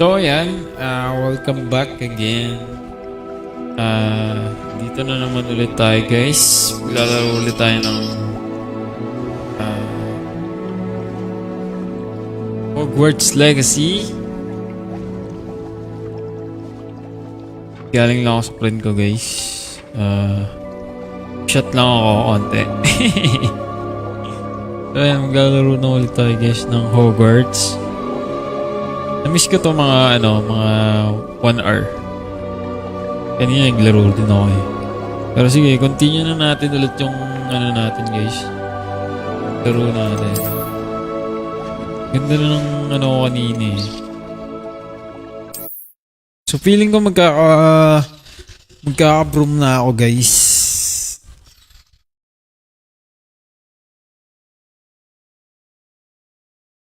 So ayan, welcome back again. Dito na naman ulit tayo guys. Lalaro ulit tayo ng ah, Hogwarts Legacy. Galing lang ako sa friend ko guys. Shot lang ako konti. So ayan, maglalaro na ulit tayo guys ng Hogwarts. Na-miss ko to mga 1 hour. Kanina naglaro din ako eh. Pero sige, continue na natin ulit yung natin guys. Laro natin. Ganda na ng ko kanina eh. So feeling ko magkaka-broom na ako guys.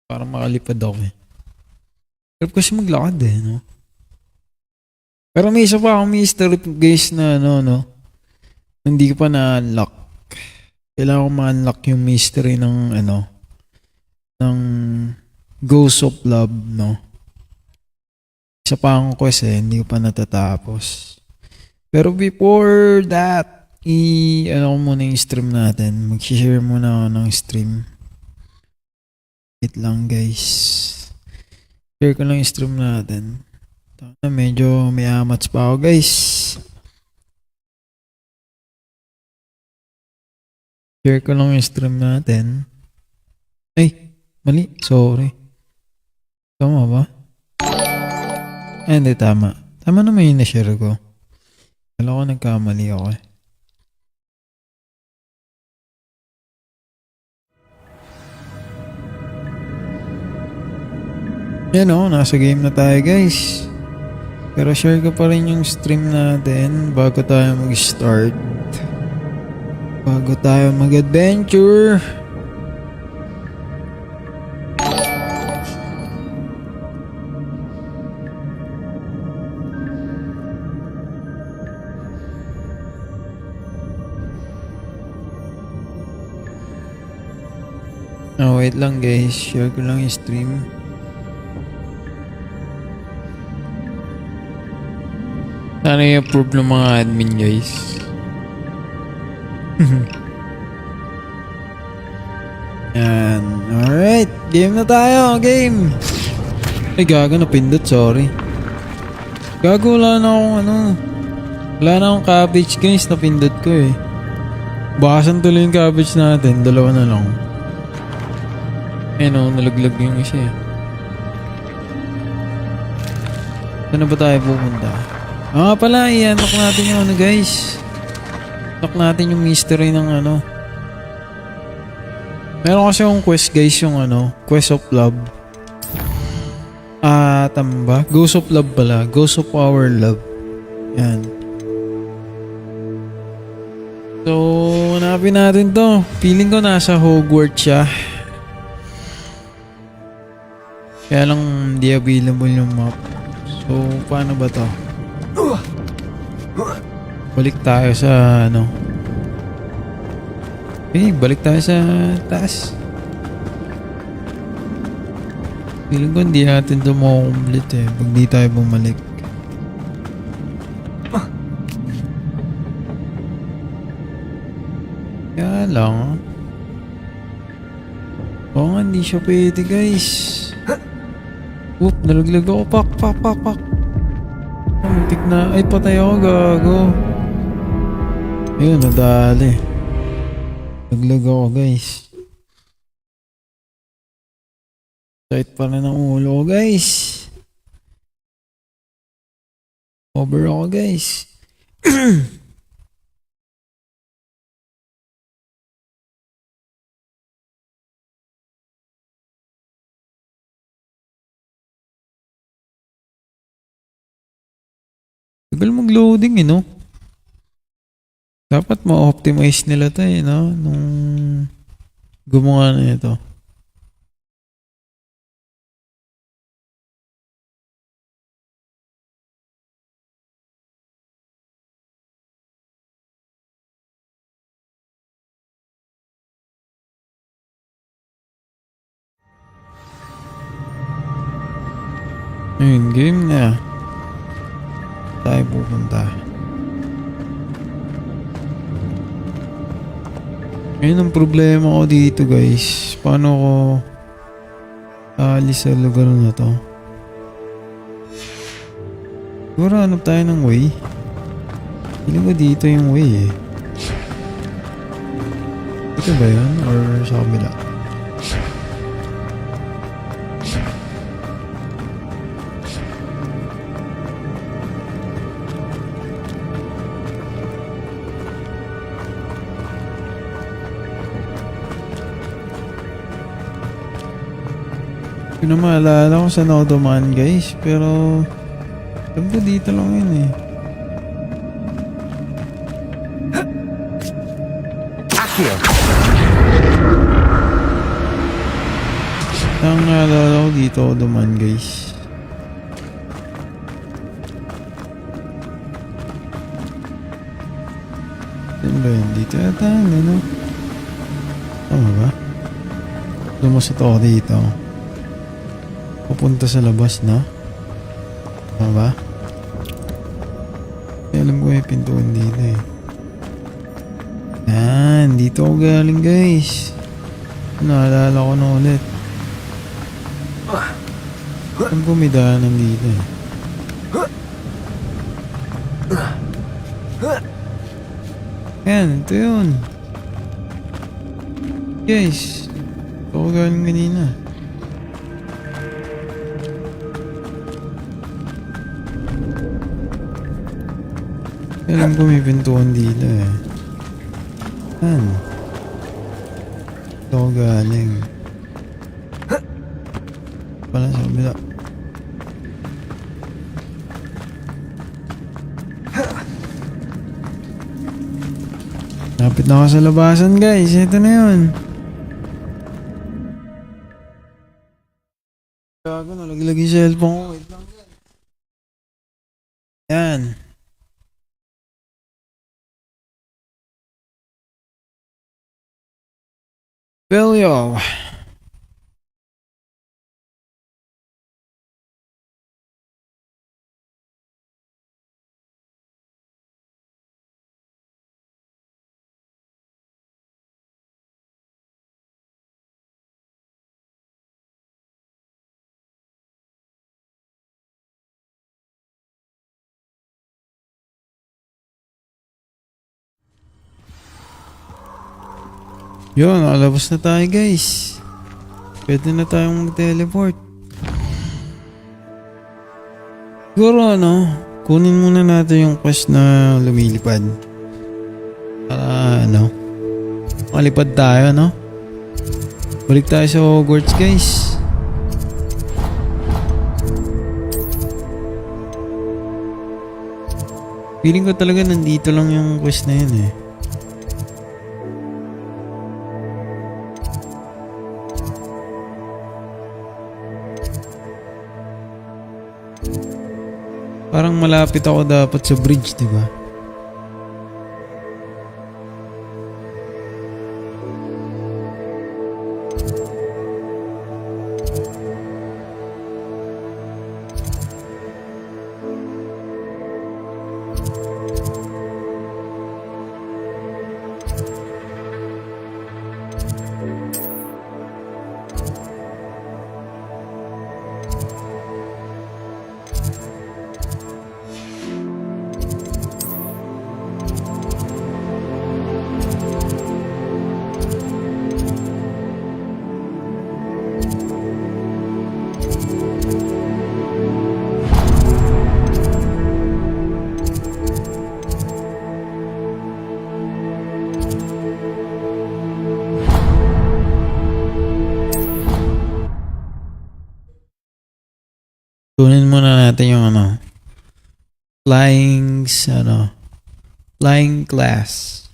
Para makalipad ako eh. Pero kasi maglakad eh, no? Pero may isa pa akong mystery guys na hindi ko pa na-unlock. Kailangan ko ma-unlock yung mystery ng ng Ghost of Love, no? Isa pa akong quest eh, hindi ko pa natatapos. Pero before that, ko muna yung stream natin. Mag-share muna ako ng stream. Wait lang guys. Share ko lang yung stream natin. Medyo may amats pa ako guys. Share ko lang yung stream natin. Ay, mali. Sorry. Tama ba? Ay, hindi tama. Tama naman yung na-share ko. Alam ko nagkamali ako eh. Yan nasa game na tayo guys. Pero share ko pa rin yung stream natin bago tayo mag-start. Bago tayo mag-adventure. Wait lang guys. Share ko lang yung stream. Sana i-approve ng mga admin guys. Yan. Alright. Game na tayo. Game. Ay gago, napindot. Sorry. Gago, wala na akong wala na akong cabbage guys. Napindot ko eh. Bakasan tuloy yung cabbage natin. Dalawa na lang. Nalaglag yung isa eh. Saan na ba tayo pupunta? Pala, i-unlock natin yung guys. Unlock natin yung mystery ng Meron kasi yung quest guys, yung Quest of Love. Tama ba? Ghost of Love pala. Ghost of Our Love. Yan. So, hanapin natin to. Feeling ko nasa Hogwarts siya. Kaya lang hindi available yung map. So, paano ba to? Balik tayo sa balik tayo sa taas. Feeling ko hindi natin ito makukumplit eh pag di tayo bumalik. Kaya lang nga hindi siya pwede guys. Whoop, nalaglag ako. Pak. Muntik na. Ay, patay ako, gago. Ayun, nadali. Naglag ako, guys. Sakit pa rin ang ulo ko, guys. Over ako, guys. Tagal mag-loading Dapat ma-optimize nila to nung gumawa na ito. Ayun, game na. Tayo pupunta. Ayun ang problema ko dito guys. Paano ko aalis sa lugar na to? Siguro hanap tayo ng way. Hindi ba dito yung way eh? Ito ba yun? Or sa kabila? Hindi na maalala kung saan ako dumaan guys, pero alam ko dito lang yun eh. Ang naalala ko dito ako dumaan guys. Saan ba yun? Dito yata ano? Tama ba? Lumusot ako dito. Pupunta sa labas na. Tama ba? Alam ko may pintuan dito eh. Yan, dito ako galing guys. Naalala ko na ulit. Alam ko may daanan dito eh. Yan, ito yun. Guys, ito ako galing kanina. Alam ko may pintuan dito eh. Yan. Ito ako galing. Pala sa kabila. Lapit na ako sa labasan guys. Ito na yun. Gago, nalaglag yung cellphone ko. Wait lang guys. Yan. Belyo. Yun, nakalabas na tayo guys. Pwede na tayong mag-teleport. Siguro ano, kunin muna natin yung quest na lumilipad. Para ano, malipad tayo no. Balik tayo sa Hogwarts guys. Feeling ko talaga nandito lang yung quest na yun eh. Parang malapit ako dapat sa bridge, di ba? Tunin muna natin yung ano, flying class.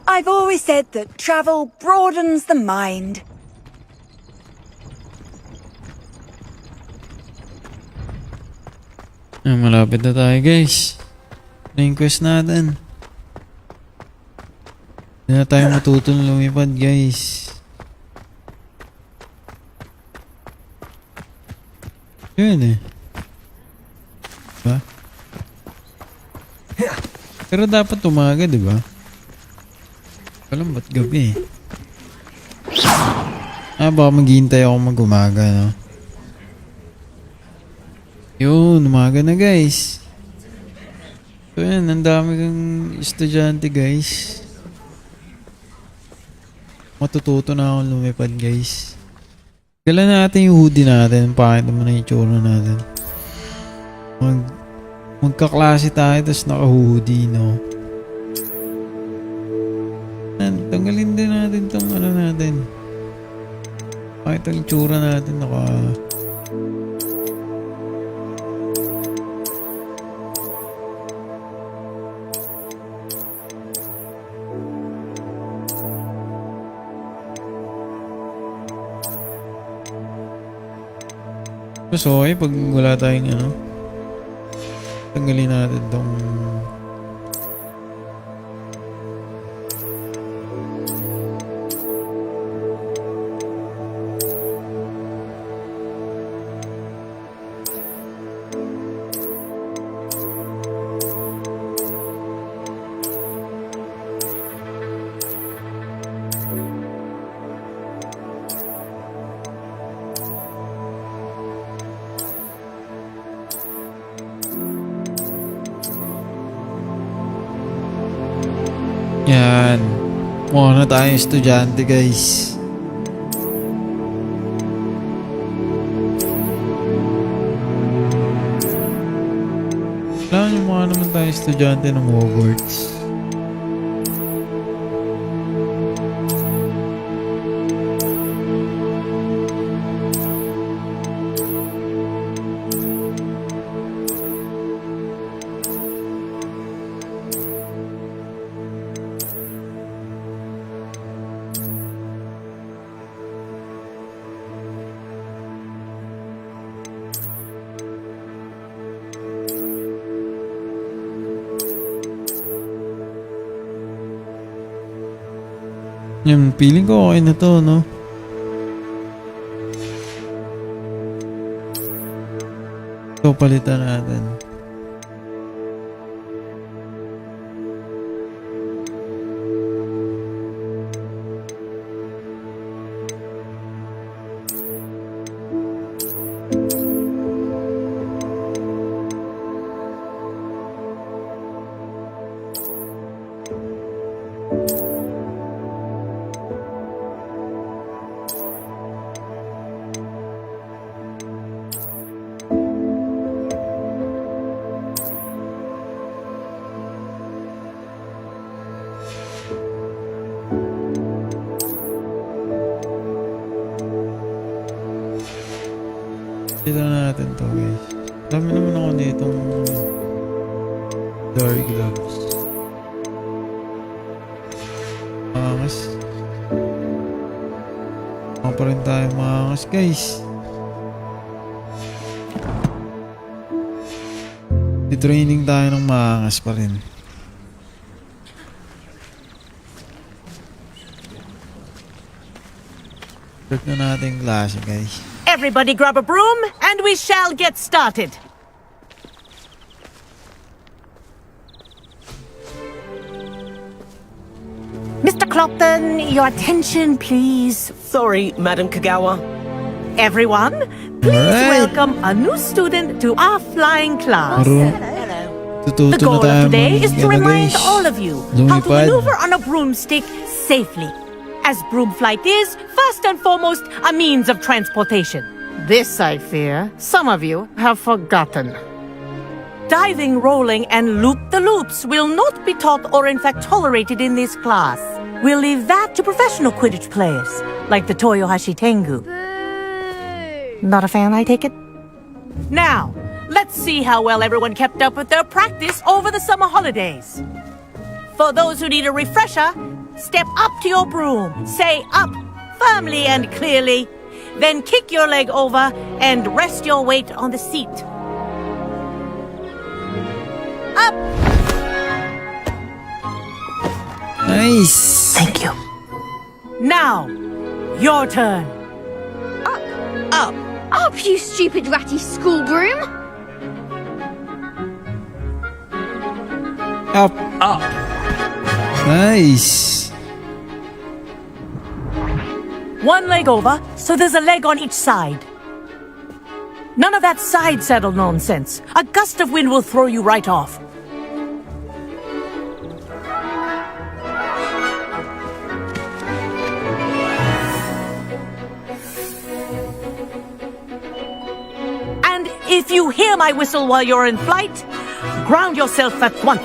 I've always said that travel broadens the mind. Malapit na tayo guys. Ito yung quest natin. Hindi na tayo matutong lumipad guys. Yun eh. Diba? Pero dapat umaga, diba? Alam ba't gabi eh. Baka maghihintay ako mag-umaga, no? Yun, umaga na guys. So yan, ang dami kang estudyante guys. Matututo na akong lumipad guys. Kailan natin yung hoodie natin. Pakita mo na yung tsura natin. Magkaklase tayo tapos naka-hoodie, no? Tanggalin din natin tong ano natin. Pakita yung tsura natin. Mas okay pag wala tayong ano. Tanggalin natin tong yan. Mukha na tayong estudyante guys. Alam niyo mukha naman tayong estudyante ng Hogwarts. Yan, feeling ko okay na to, no? Ito, palitan natin. Dito na natin to guys. Dami naman ako nitong dark gloves. Maangas. Mga pa rin tayo maangas guys. Di-training tayo ng maangas pa rin. Check na natin klase guys. Everybody grab a broom, and we shall get started. Mr. Clopton, your attention, please. Sorry, Madam Kagawa. Everyone, please welcome a new student to our flying class. The goal of today is to remind all of you how to maneuver on a broomstick safely. As broom flight is, first and foremost, a means of transportation. This, I fear, some of you have forgotten. Diving, rolling, and loop-the-loops will not be taught or in fact tolerated in this class. We'll leave that to professional Quidditch players, like the Toyohashi Tengu. Not a fan, I take it? Now, let's see how well everyone kept up with their practice over the summer holidays. For those who need a refresher, step up to your broom. Say up firmly and clearly. Then kick your leg over and rest your weight on the seat. Up! Nice. Thank you. Now, your turn. Up. Up, you stupid ratty school broom! Up. Up. Nice. One leg over, so there's a leg on each side. None of that side saddle nonsense. A gust of wind will throw you right off. And if you hear my whistle while you're in flight, ground yourself at once.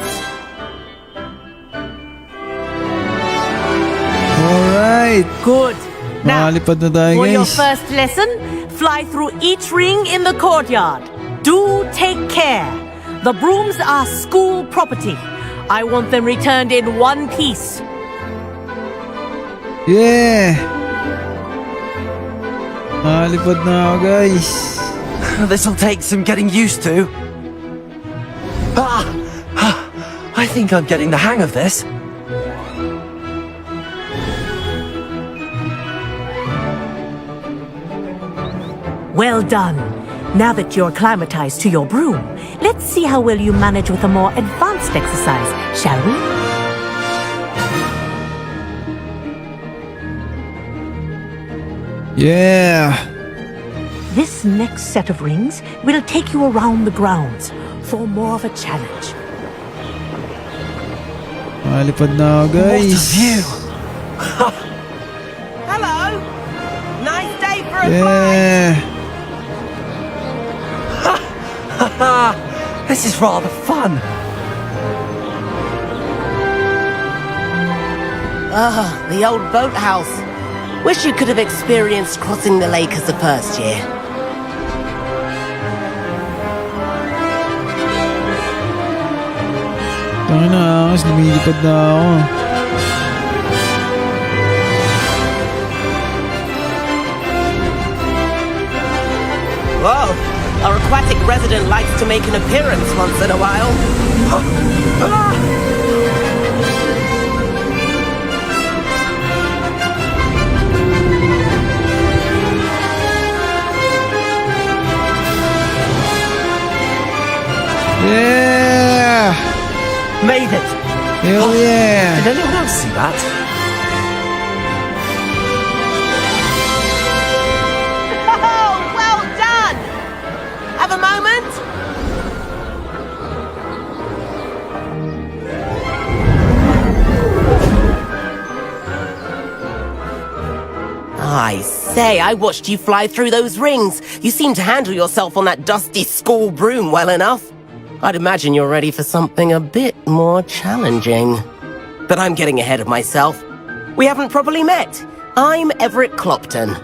Alright. Good. Now, Makalipad na tayo, for your guys. first lesson, fly through each ring in the courtyard. Do take care. The brooms are school property. I want them returned in one piece. Yeah. Makalipad na ako, guys. This'll take some getting used to. I think I'm getting the hang of this. Well done. Now that you're acclimatized to your broom, let's see how well you manage with a more advanced exercise, shall we? Yeah. This next set of rings will take you around the grounds for more of a challenge. Makalipad na ako, guys. What a view! Hello! Nice day for a Yeah. This is rather fun. The old boathouse. Wish you could have experienced crossing the lake as a first year. Tangin na, kasi lumilipad na ako. Whoa! Our aquatic resident likes to make an appearance once in a while. Yeah. Made it. Hell yeah. Did anyone else see that? Oh, well done! Have a moment? I say, I watched you fly through those rings. You seem to handle yourself on that dusty school broom well enough. I'd imagine you're ready for something a bit more challenging. But I'm getting ahead of myself. We haven't properly met. I'm Everett Clopton.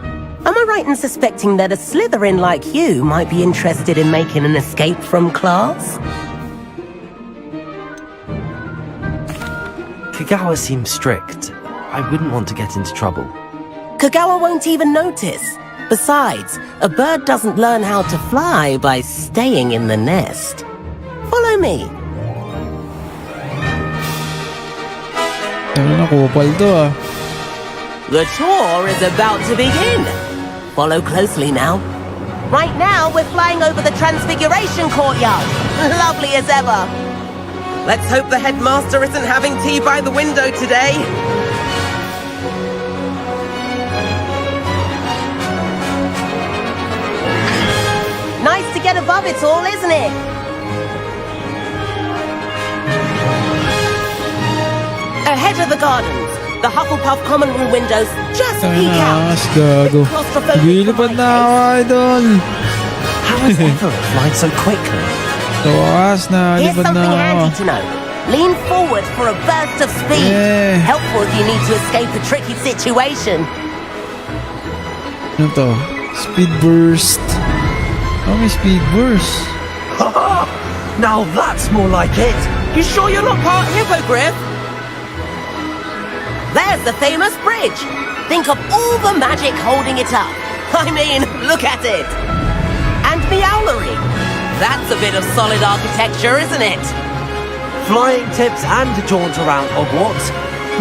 Am I right in suspecting that a Slytherin like you might be interested in making an escape from class? Kagawa seems strict. I wouldn't want to get into trouble. Kagawa won't even notice. Besides, a bird doesn't learn how to fly by staying in the nest. Follow me. Tangin na, kupal to ah. The tour is about to begin. Follow closely now. Right now, we're flying over the Transfiguration Courtyard. Lovely as ever. Let's hope the headmaster isn't having tea by the window today. Nice to get above it all, isn't it? Ahead of the gardens, the Hufflepuff common room windows just Tangin peek na, out. mas gago. Claustrophobic Lumilipad na ako, idol. How has Everett flied so quickly? Sa wakas na, Here's lipad na something ako. handy to know. Lean forward for a burst of speed. Yeah. Helpful if you need to escape a tricky situation. Ano to? Speed burst. Oh, may speed burst. Now that's more like it. You sure you're not part hippogriff? There's the famous bridge. Think of all the magic holding it up. I mean, look at it. And the owlery. That's a bit of solid architecture, isn't it? Flying tips and a jaunt around Hogwarts.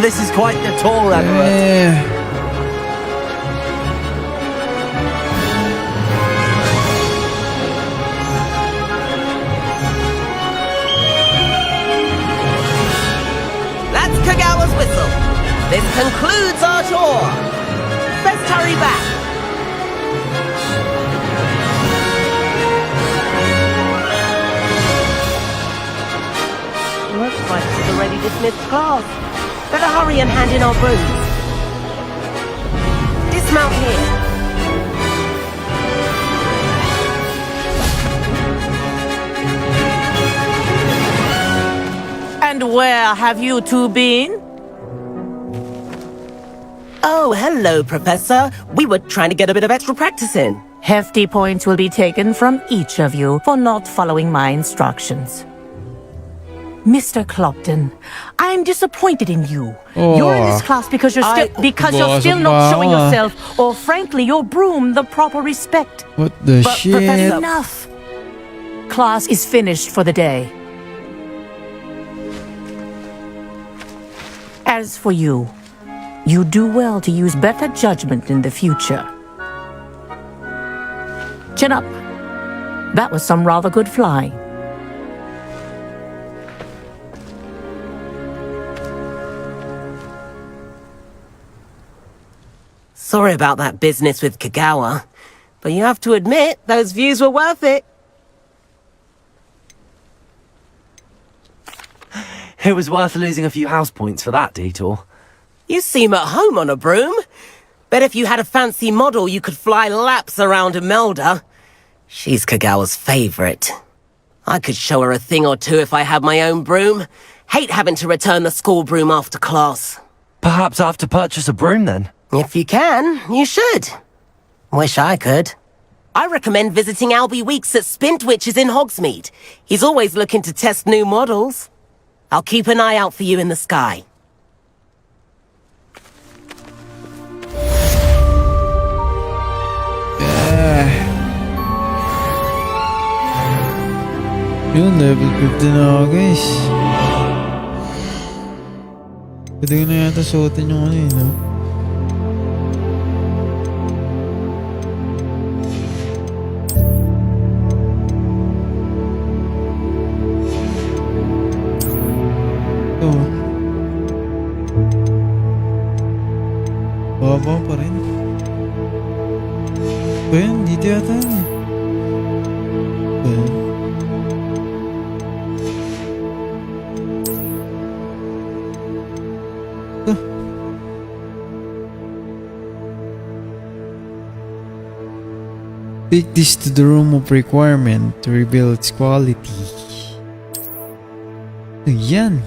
This is quite the tour, Everett. Eh. That's Kagawa's whistle. This concludes our tour. Let's hurry back. Looks like she's already dismissed class. Better hurry and hand in our brooms. Dismount here. And where have you two been? Oh, hello, Professor. We were trying to get a bit of extra practice in. Hefty points will be taken from each of you for not following my instructions. Mr. Clopton, I'm disappointed in you. You're in this class because you're still not showing yourself, or frankly, your broom the proper respect. What the But shit? Professor, enough. Class is finished for the day. As for you, you do well to use better judgment in the future. Chin up. That was some rather good flying. Sorry about that business with Kagawa, but you have to admit, those views were worth it. It was worth losing a few house points for that detour. You seem at home on a broom. Bet if you had a fancy model, you could fly laps around Imelda. She's Kagawa's favorite. I could show her a thing or two if I had my own broom. Hate having to return the school broom after class. Perhaps I have to purchase a broom then. If you can, you should. Wish I could. I recommend visiting Albie Weeks at Spintwitches in Hogsmeade. He's always looking to test new models. I'll keep an eye out for you in the sky. Yun, level 50 na ako, guys. Pwede ko na yata suotin yung ano yun, no? Ito. Baba pa rin. Ba yun? Dito yata yun eh. Ba yun? Take this to the room of requirement to reveal its quality. Ayan.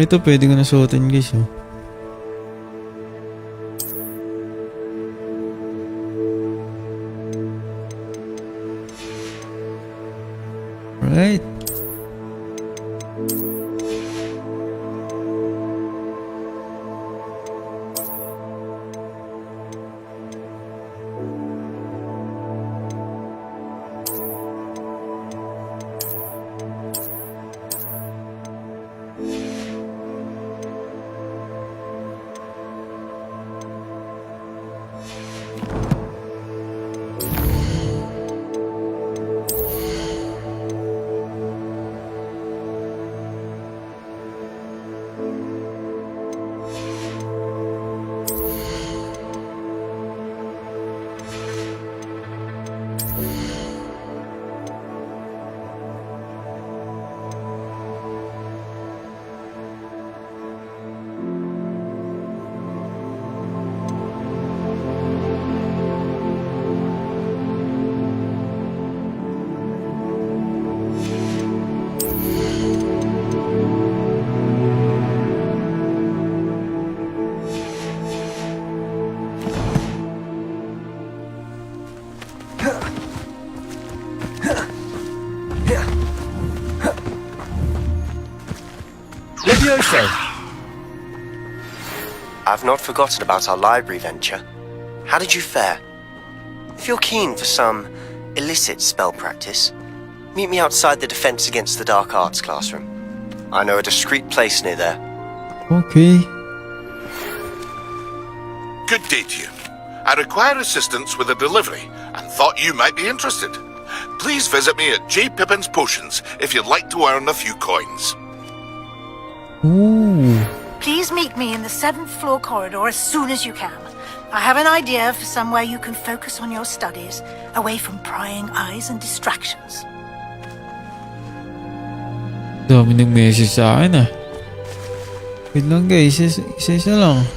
Ito pwede ko na suotin, guys, oh. Right. Gracioso! I've not forgotten about our library venture. How did you fare? If you're keen for some illicit spell practice, meet me outside the Defense Against the Dark Arts classroom. I know a discreet place near there. Okay. Good day to you. I require assistance with a delivery and thought you might be interested. Please visit me at J. Pippin's Potions if you'd like to earn a few coins. Ooh. Please meet me in the 7th floor corridor as soon as you can. I have an idea for somewhere you can focus on your studies, away from prying eyes and distractions. Dami ng message sa akin ah. Wait lang guys, isa lang.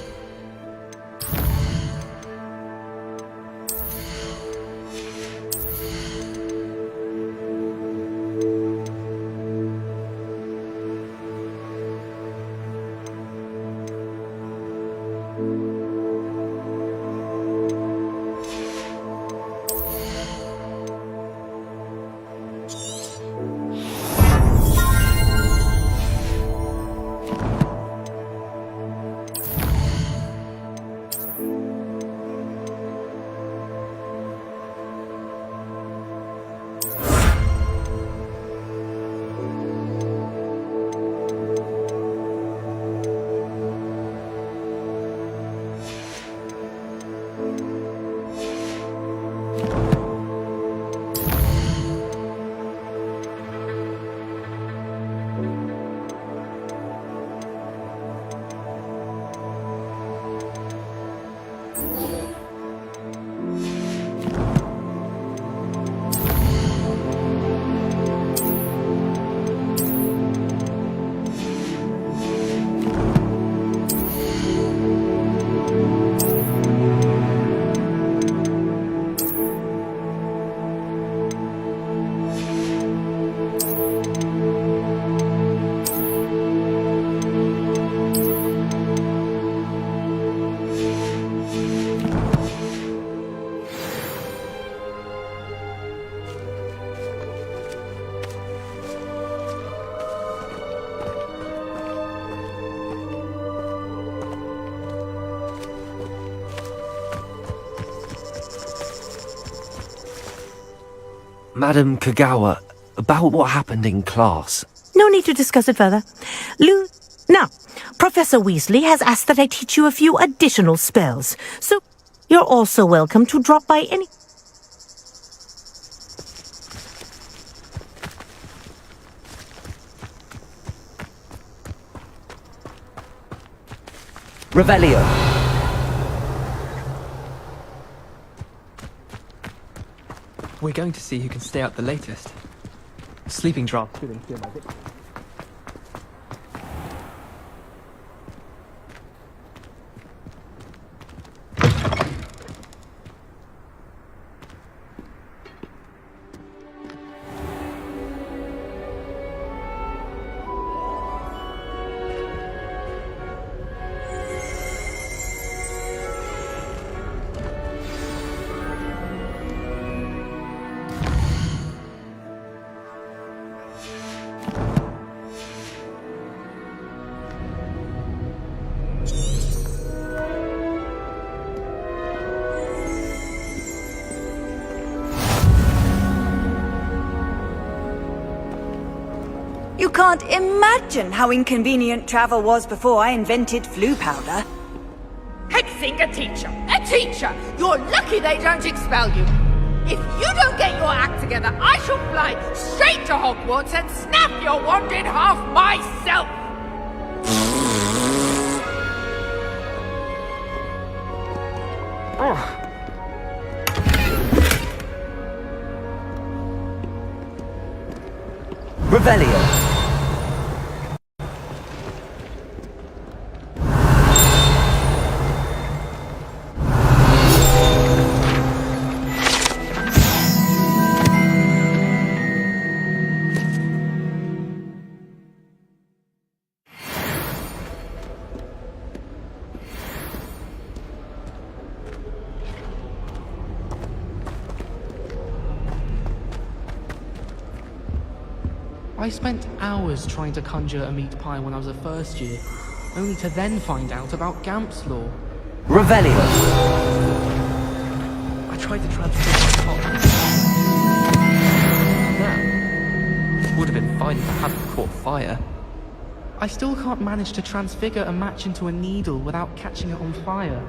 Madam Kagawa, about what happened in class. No need to discuss it further. Now, Professor Weasley has asked that I teach you a few additional spells. So, you're also welcome to drop by any... Revelio. We're going to see who can stay out the latest. Sleeping draft. You can't imagine how inconvenient travel was before I invented flu powder. Hexing a teacher! A teacher! You're lucky they don't expel you! If you don't get your act together, I shall fly straight to Hogwarts and snap your wand in half myself! Revelio. I spent hours trying to conjure a meat pie when I was a first year, only to then find out about Gamp's law. Revelio. I tried to transfer the pot. Now, would have been fine if I hadn't caught fire. I still can't manage to transfigure a match into a needle without catching it on fire.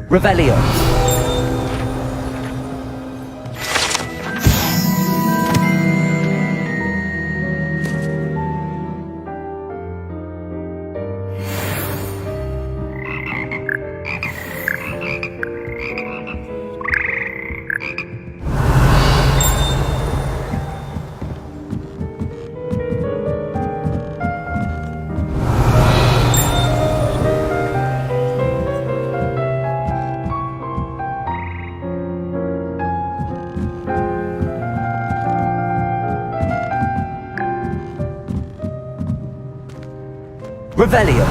Revelio. Revelio.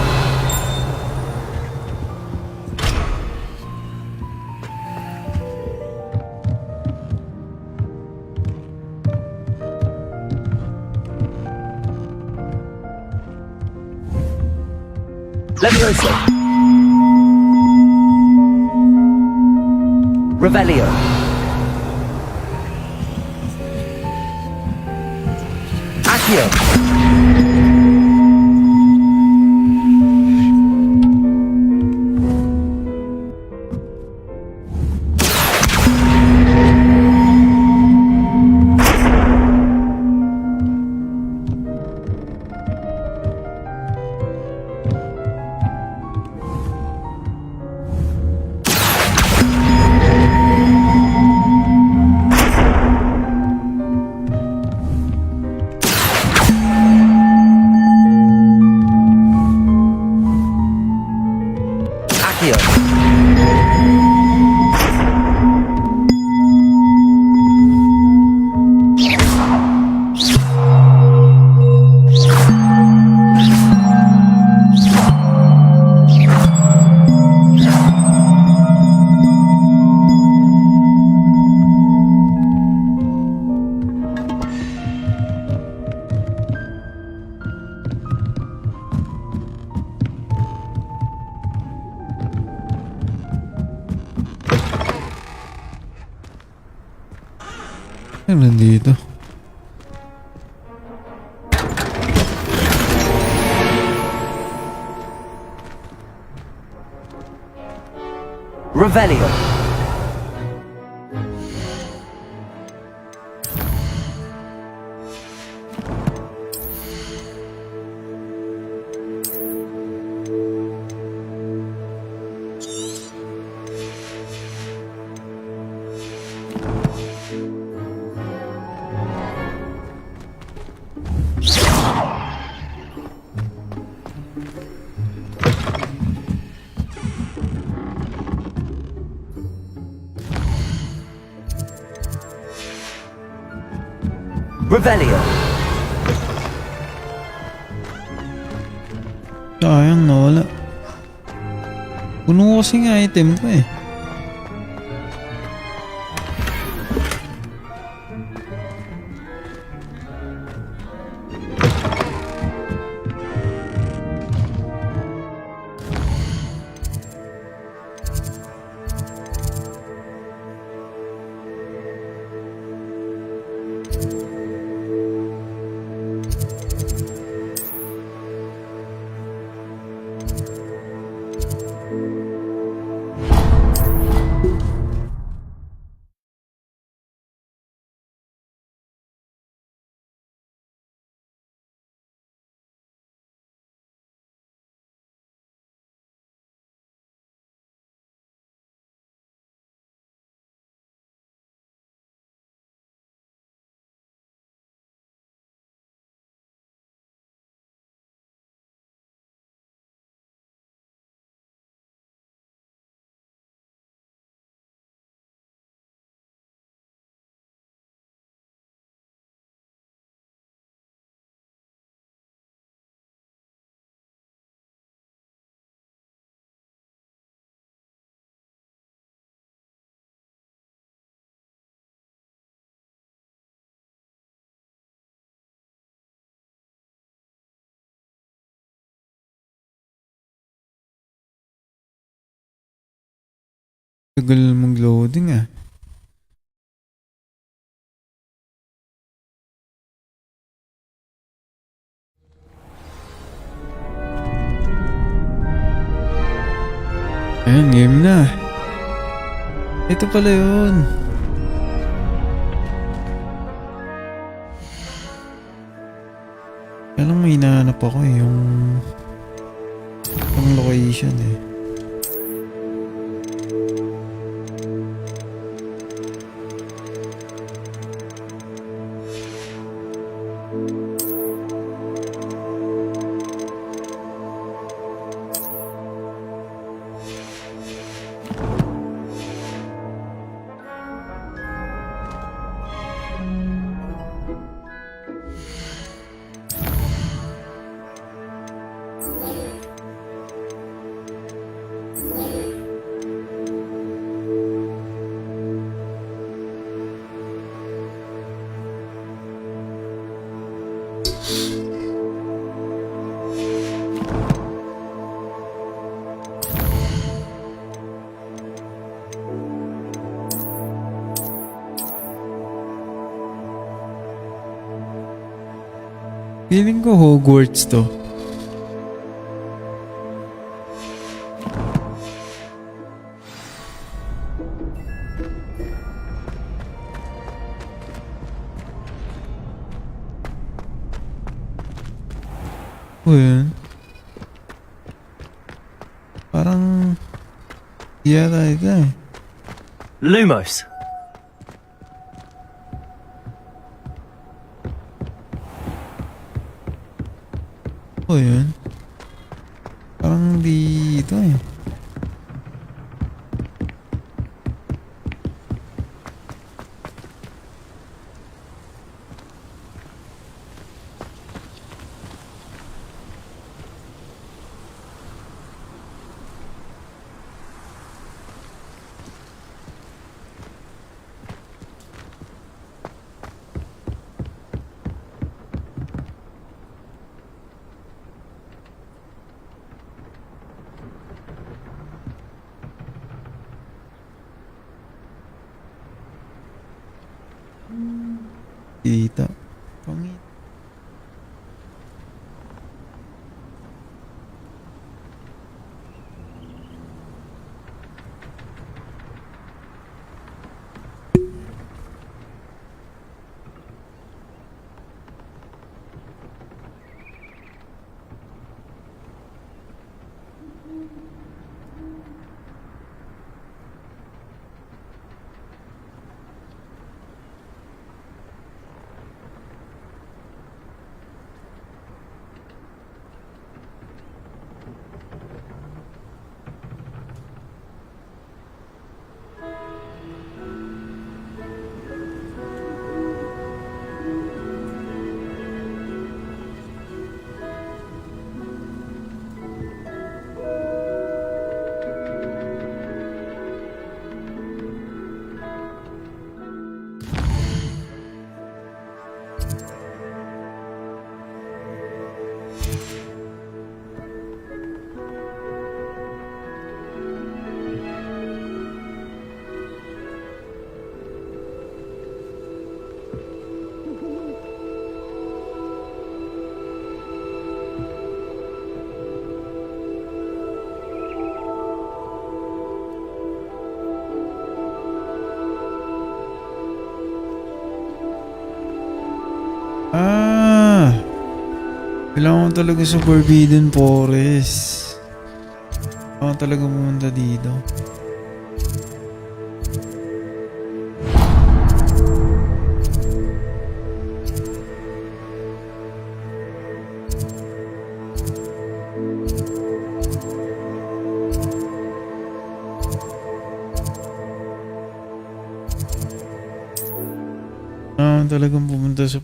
Levioso. Revelio. Accio. Ano nandito? Revelio. Revelio. Sayang, nawala. Puno kasi ng item ko eh. Tagal mag-loading ah. Ayun, game na. Ito pala yun. Kaya lang may hinahanap ako eh, yung location eh. Feeling ko Hogwarts to. O yun. Parang yata ito eh. Lumos. O yun. Parang dito eh. Kita. Pangit. Ah! Kailangan talaga sa Forbidden Forest. Kailangan talaga pumunta dito. Talagang pumunta sa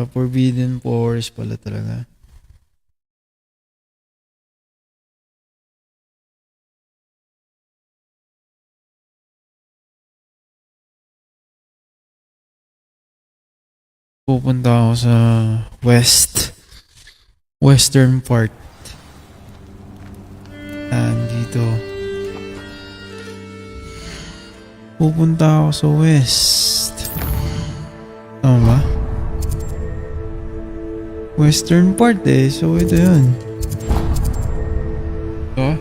Forbidden Forest pala talaga. Pupunta ako sa western part. And dito. Pupunta ako sa west. Tama ba? Western part eh. So ito yun. Ito?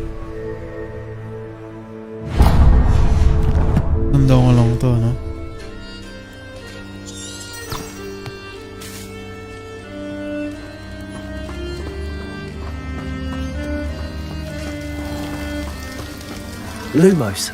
Tanda ko lang to, no? Lumos.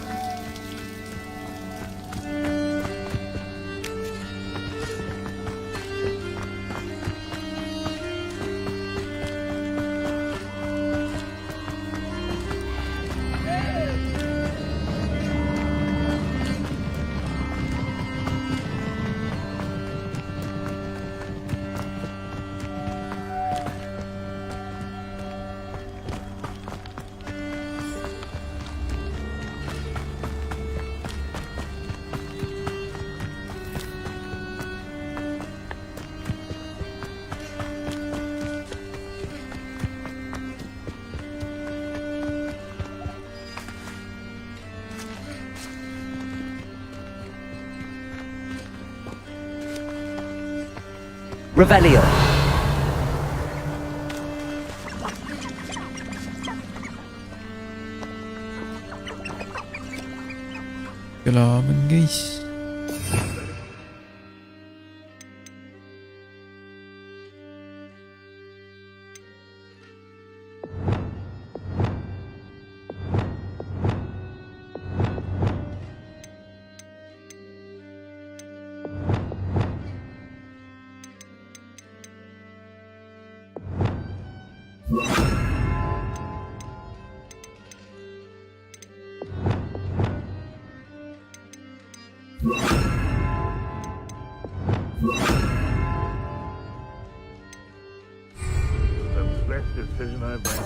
Revelio. Kailangan guys. Decision I've made.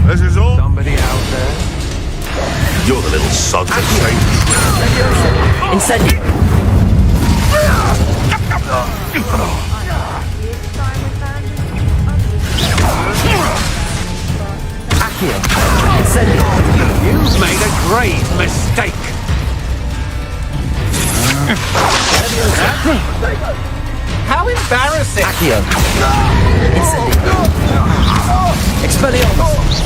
This is all. Somebody out there. You're the little sod that saved me. Incendio. Accio. Incendio. You've made a grave mistake. How embarrassing! Accio. Incendio. Expelliarmus.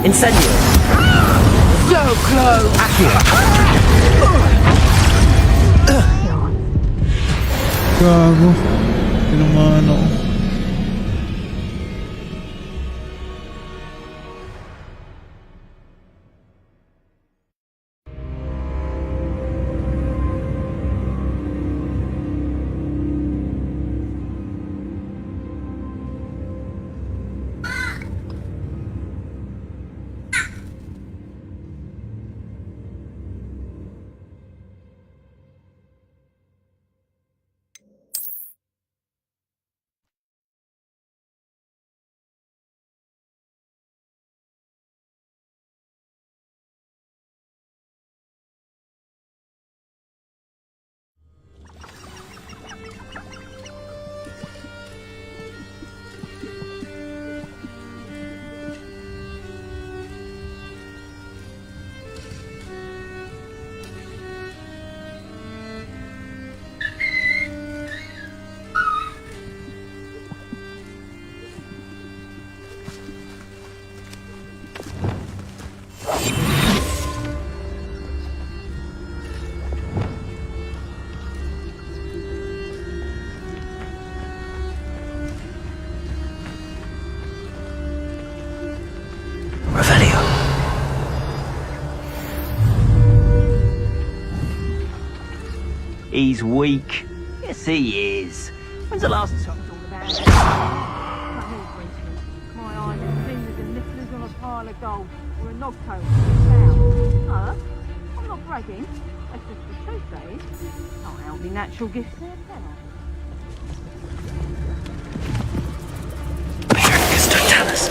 Incendio. So close! Accio. Gago. Tinamaan ako. He's weak. Yes, he is. When's the last time? My eyes and fingers and nippers on a pile of gold. Or a nogtail. No, I'm not bragging. That's just the truth, that is. Can't help me natural gifts there, can I? Tell us.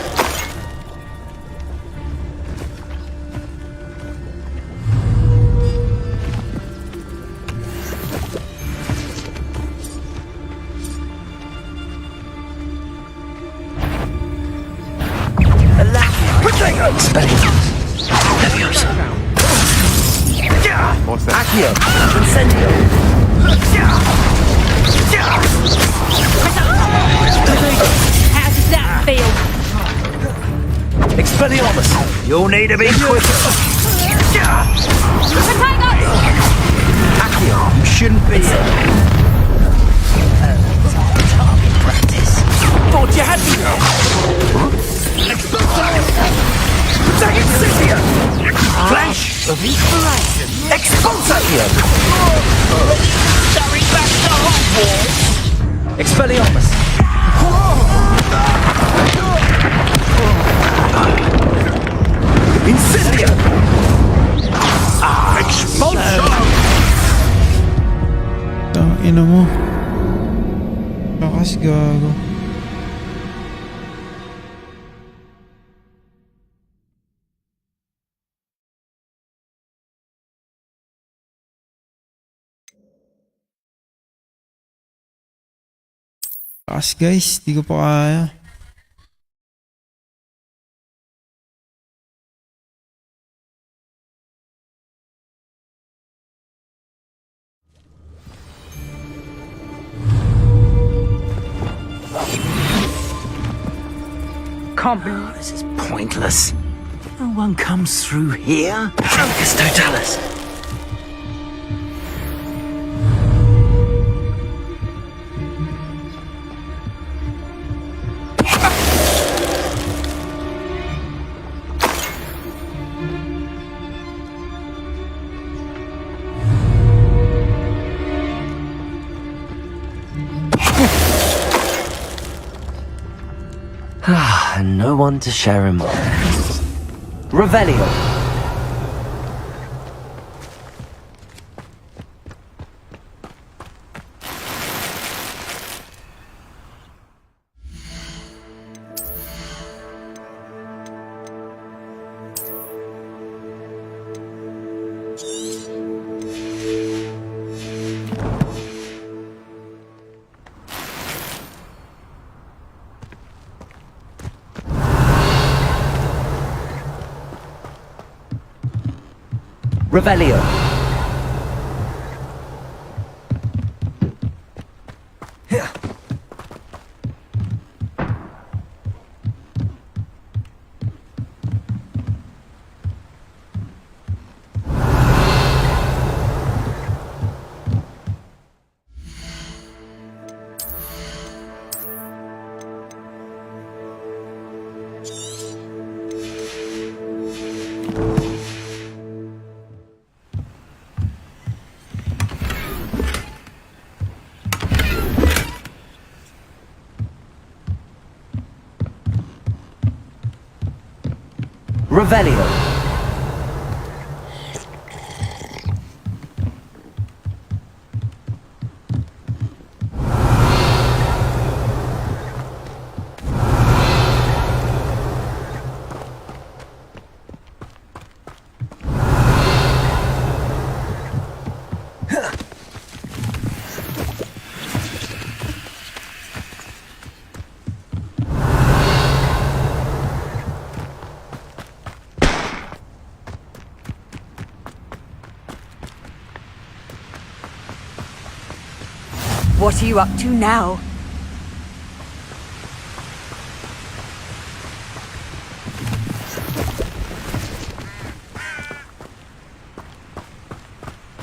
What's that? Accio! Incendio! How does that feel? Expelliarmus! You'll need to be quicker! Accio! You shouldn't be here! Target practice! Thought you had me now! Attack Incendio! Flash of inspiration! Expulsation! Sorry, back to Hogwarts! Expelliarmus! Incendio! Expulsion! Tangina mo. Lakas gago. Lakas guys, di ko pa kaya. Can't believe this is pointless. No one comes through here. Focus Totalis. And no one to share him with. Revelio. Revelio. Revelio. What are you up to now?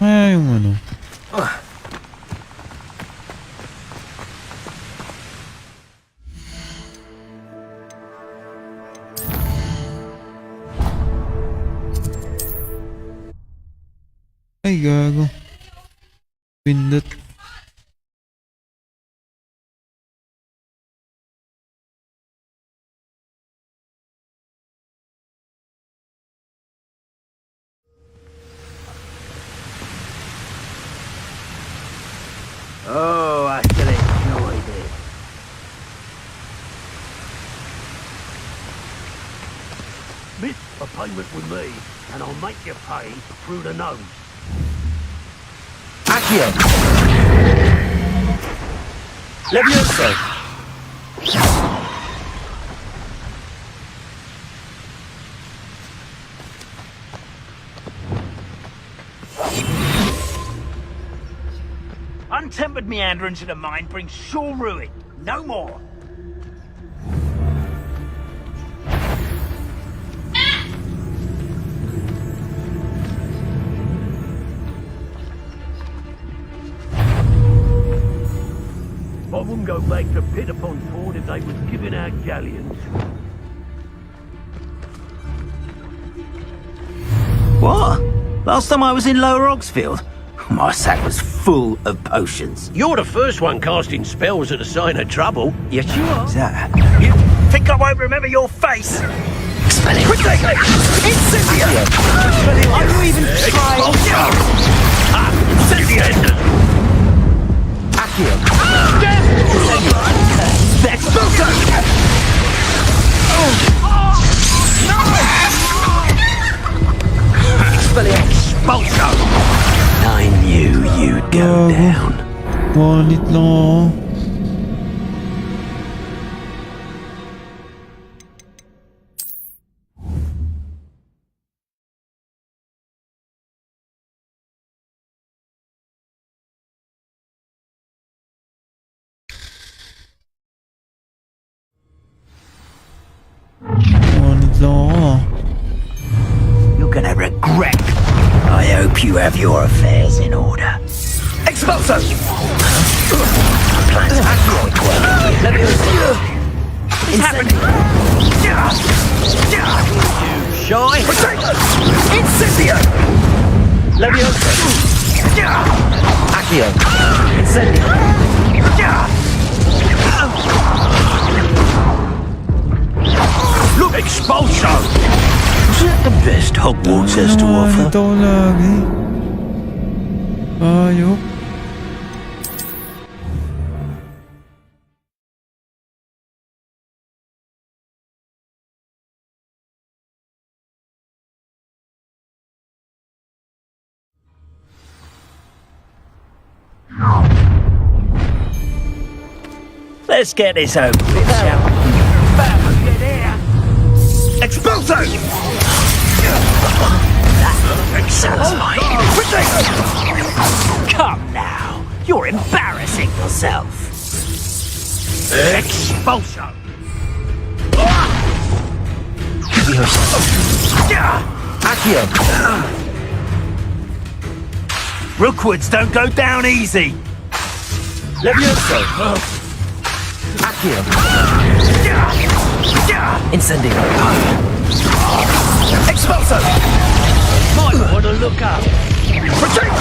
Ay, yung ano. Ay, gago. Pindot. Oh, I still enjoy this. Miss a payment with me, and I'll make you pay through the nose. Accio. Levioso. Untempered meanderings of the mind brings sure ruin. No more. I wouldn't go back to Pit upon Ford if they was giving out galleons. What? Last time I was in Lower Oxfield, my sack was full of potions. You're the first one casting spells at a sign of trouble. Yes, you are. That? You think I won't remember your face? Expelliarmus. Ridiculous! Incendio! Are you even trying? Incendio! Accio. Expulso! I knew you'd go down. Wanit lang ako. Wanit lang ako. You're gonna regret. I hope you have your affairs in order. Expulso! Plans are quite well. What's happening? Shy? Incendio! Levioso. Accio. Incendio. Look, Expulso! Is that the best Hogwarts has to offer? Wanit ako lagi. Ayok. Let's get this over with, shall we? Expulso! That satisfying. Come now. You're embarrassing yourself. Expulso! Accio. Rookwoods don't go down easy. Levioso. Accio. Incendio. Expulso! Might want to look up. Retreat!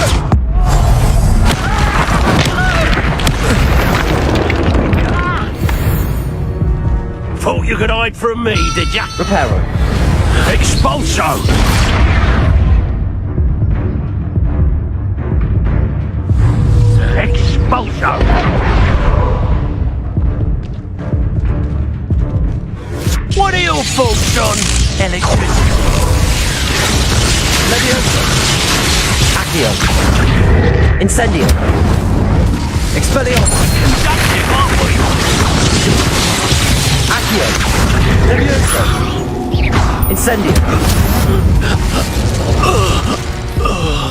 Thought you could hide from me, did ya? Reparo. Expulso! Expulso! What are your thoughts on electricity? Levioso. Accio. Incendio. Expelliarmus. Conductive, aren't we? Accio. Levioso. Incendio.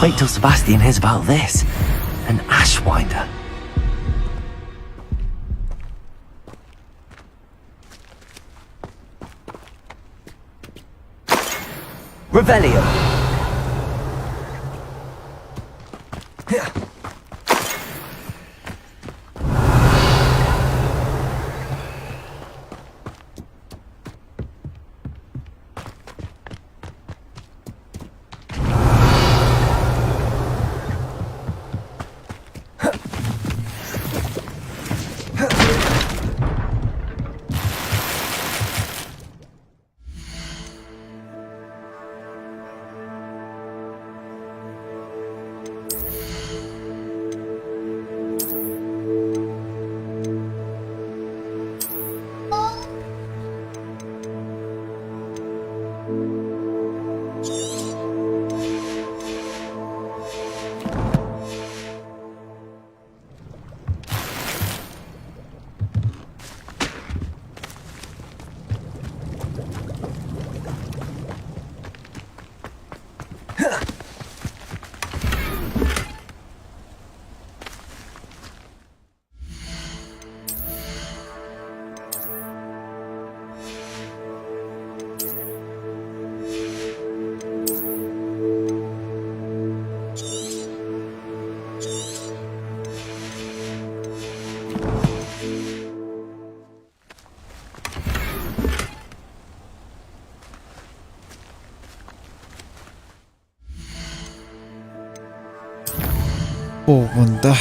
Wait till Sebastian hears about this. An Ashwinder. Revelio. pupunta?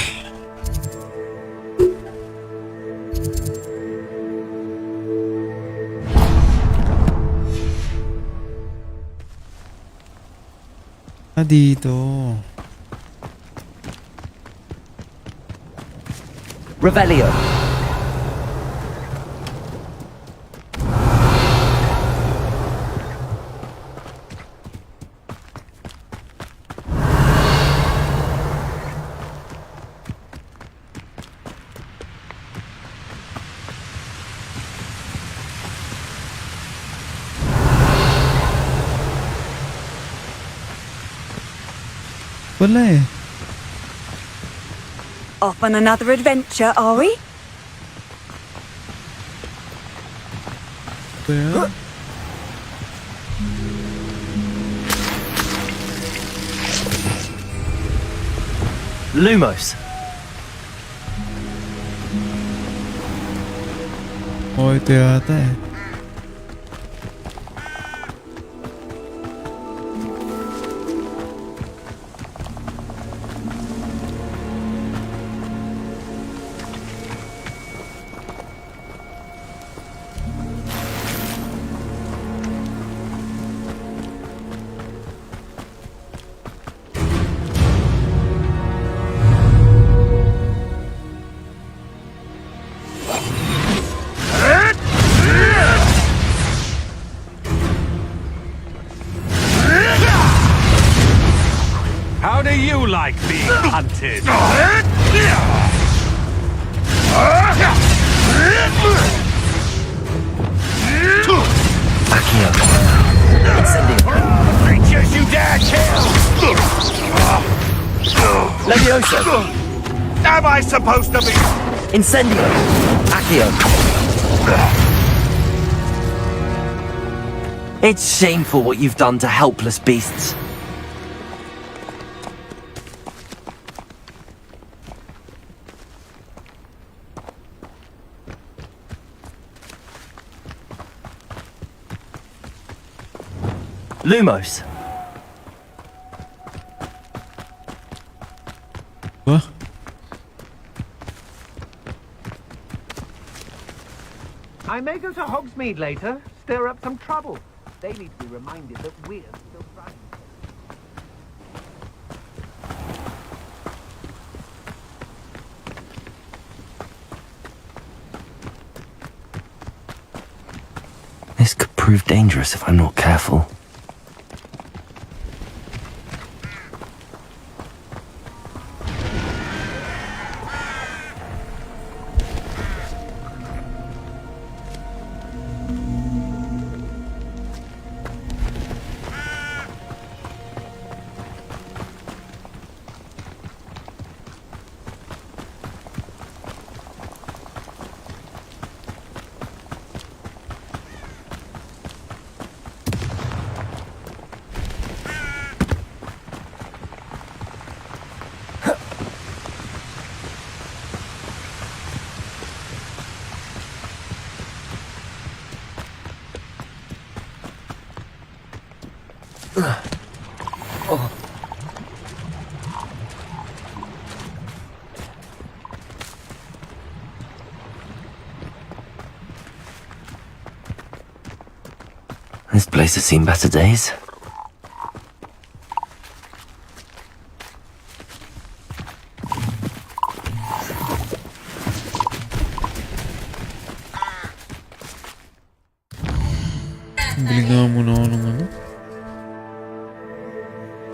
Dito. Revelio. Wala eh. Off on another adventure, are we? Where? Lumos. Oh, ito yata eh. How do you like being hunted? Creatures you dare kill! Levioso. Am I supposed to be? Incendio. Accio. It's shameful what you've done to helpless beasts. Lumos. What? I may go to Hogsmeade later, stir up some trouble. They need to be reminded that we're still friends. This could prove dangerous if I'm not careful. This place has seen better days. Bili nga muna ako ng ano?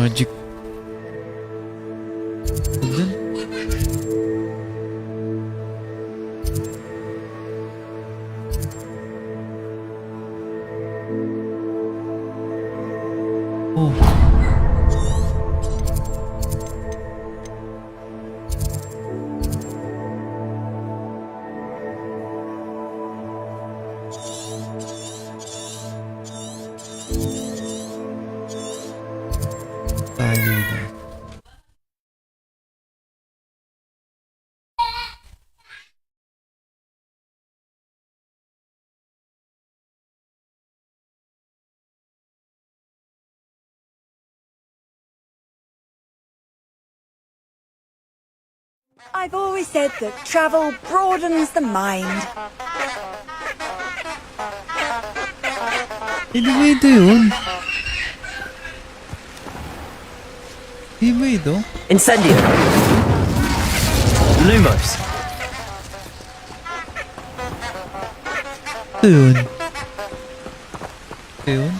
Magic. Doon. Oh. Tayo na. I've always said that travel broadens the mind. Hindi ba ito yun? Hindi ba ito? Incendio. Lumos. Ito yun. Ito yun?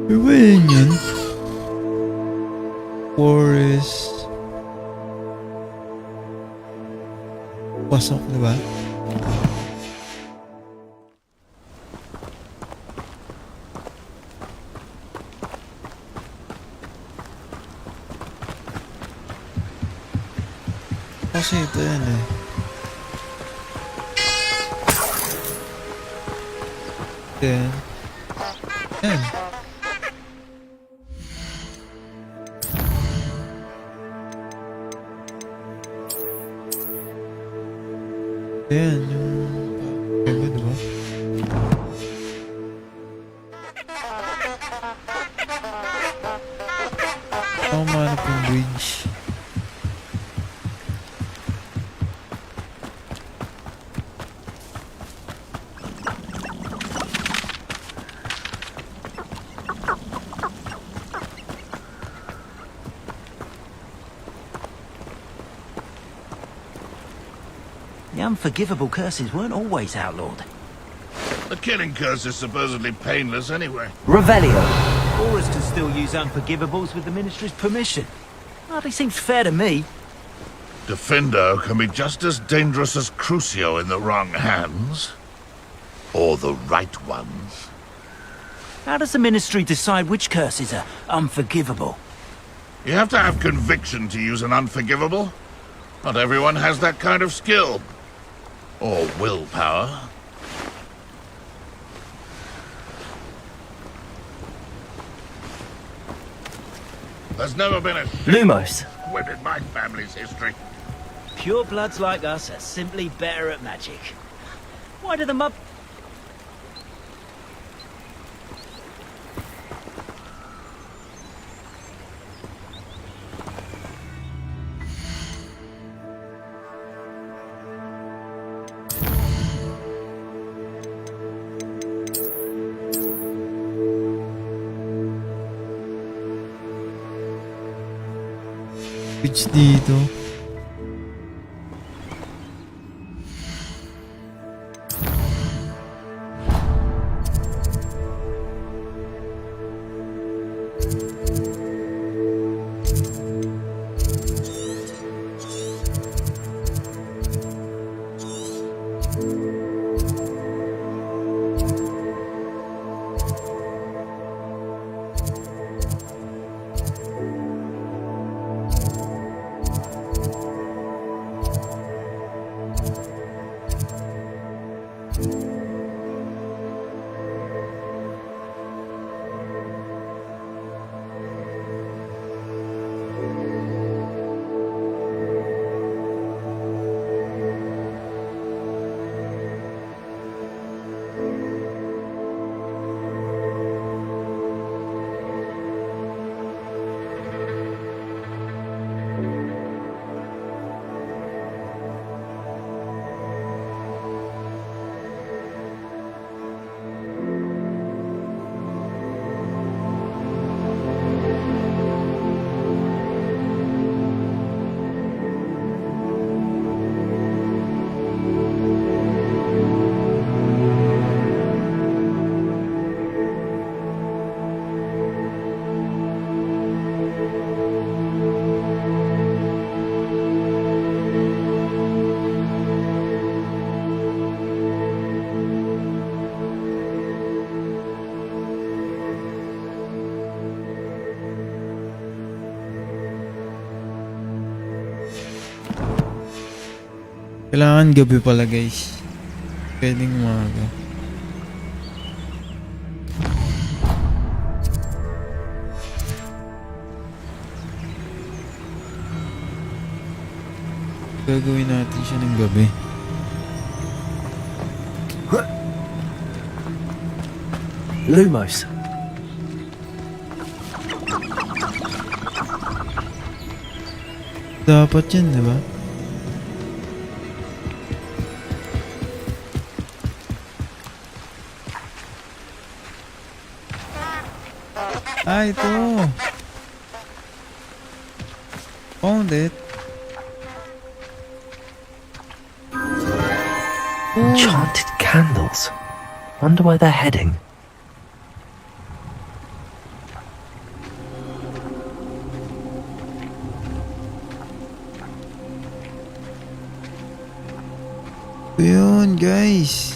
Ano ba yun? Forest. Pasok, diba? Kasi ito yan eh. Then, yan. Yan, yung... Diba, diba? Ako mahanap yung bridge. The unforgivable curses weren't always outlawed. The killing curse is supposedly painless anyway. Revelio. Aurors can still use unforgivables with the Ministry's permission. Hardly seems fair to me. Defendo can be just as dangerous as Crucio in the wrong hands. Or the right ones. How does the Ministry decide which curses are unforgivable? You have to have conviction to use an unforgivable. Not everyone has that kind of skill. Or willpower. There's never been a Lumos. win in my family's history. Pure bloods like us are simply better at magic. Why do the mob... Bridge dito. Kailangan gabi pala guys. Pwedeng umaga. Gagawin natin siya ng gabi. Lumos. Dapat yan, di ba? Ah, ito. Found it. Enchanted candles. Wonder where they're heading. Yun, guys.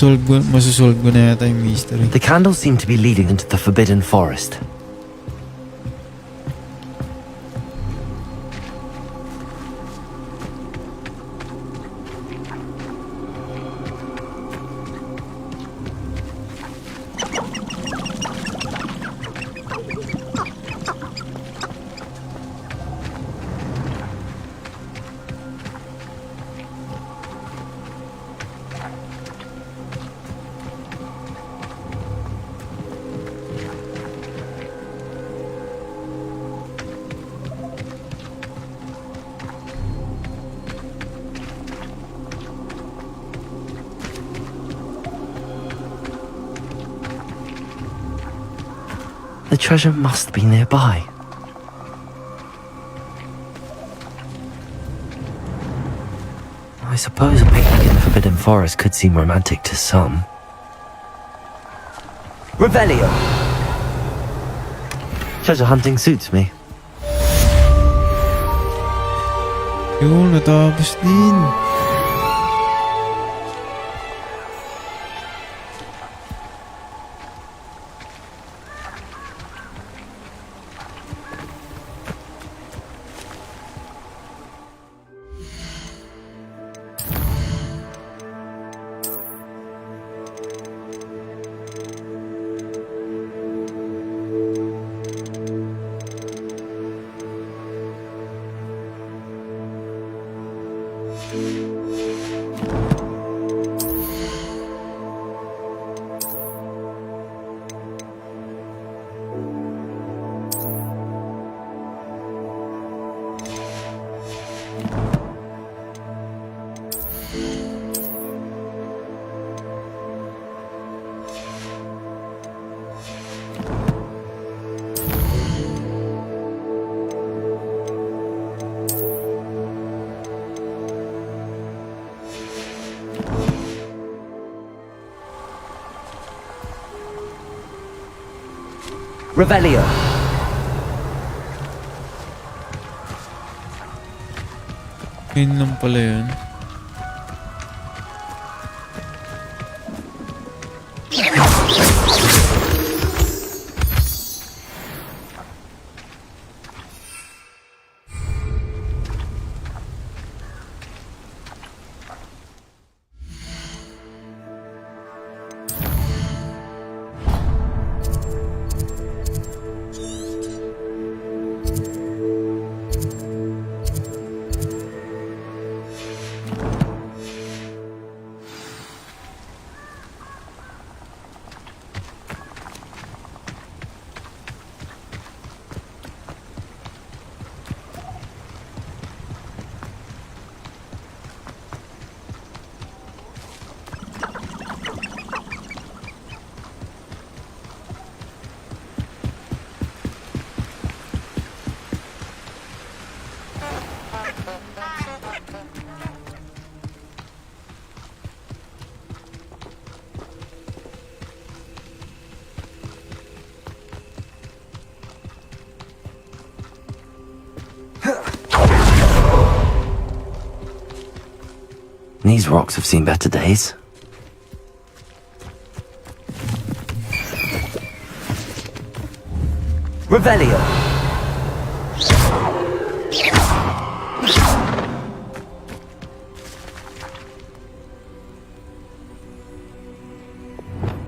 Masasolve ko na yata yung mystery. The candles seem to be leading into the Forbidden Forest. The treasure must be nearby. I suppose a picnic in the Forbidden Forest could seem romantic to some. Revelio! Treasure hunting suits me. Yun, natapos din. Revelio! Yun lang pala yun. These rocks have seen better days. Revelio.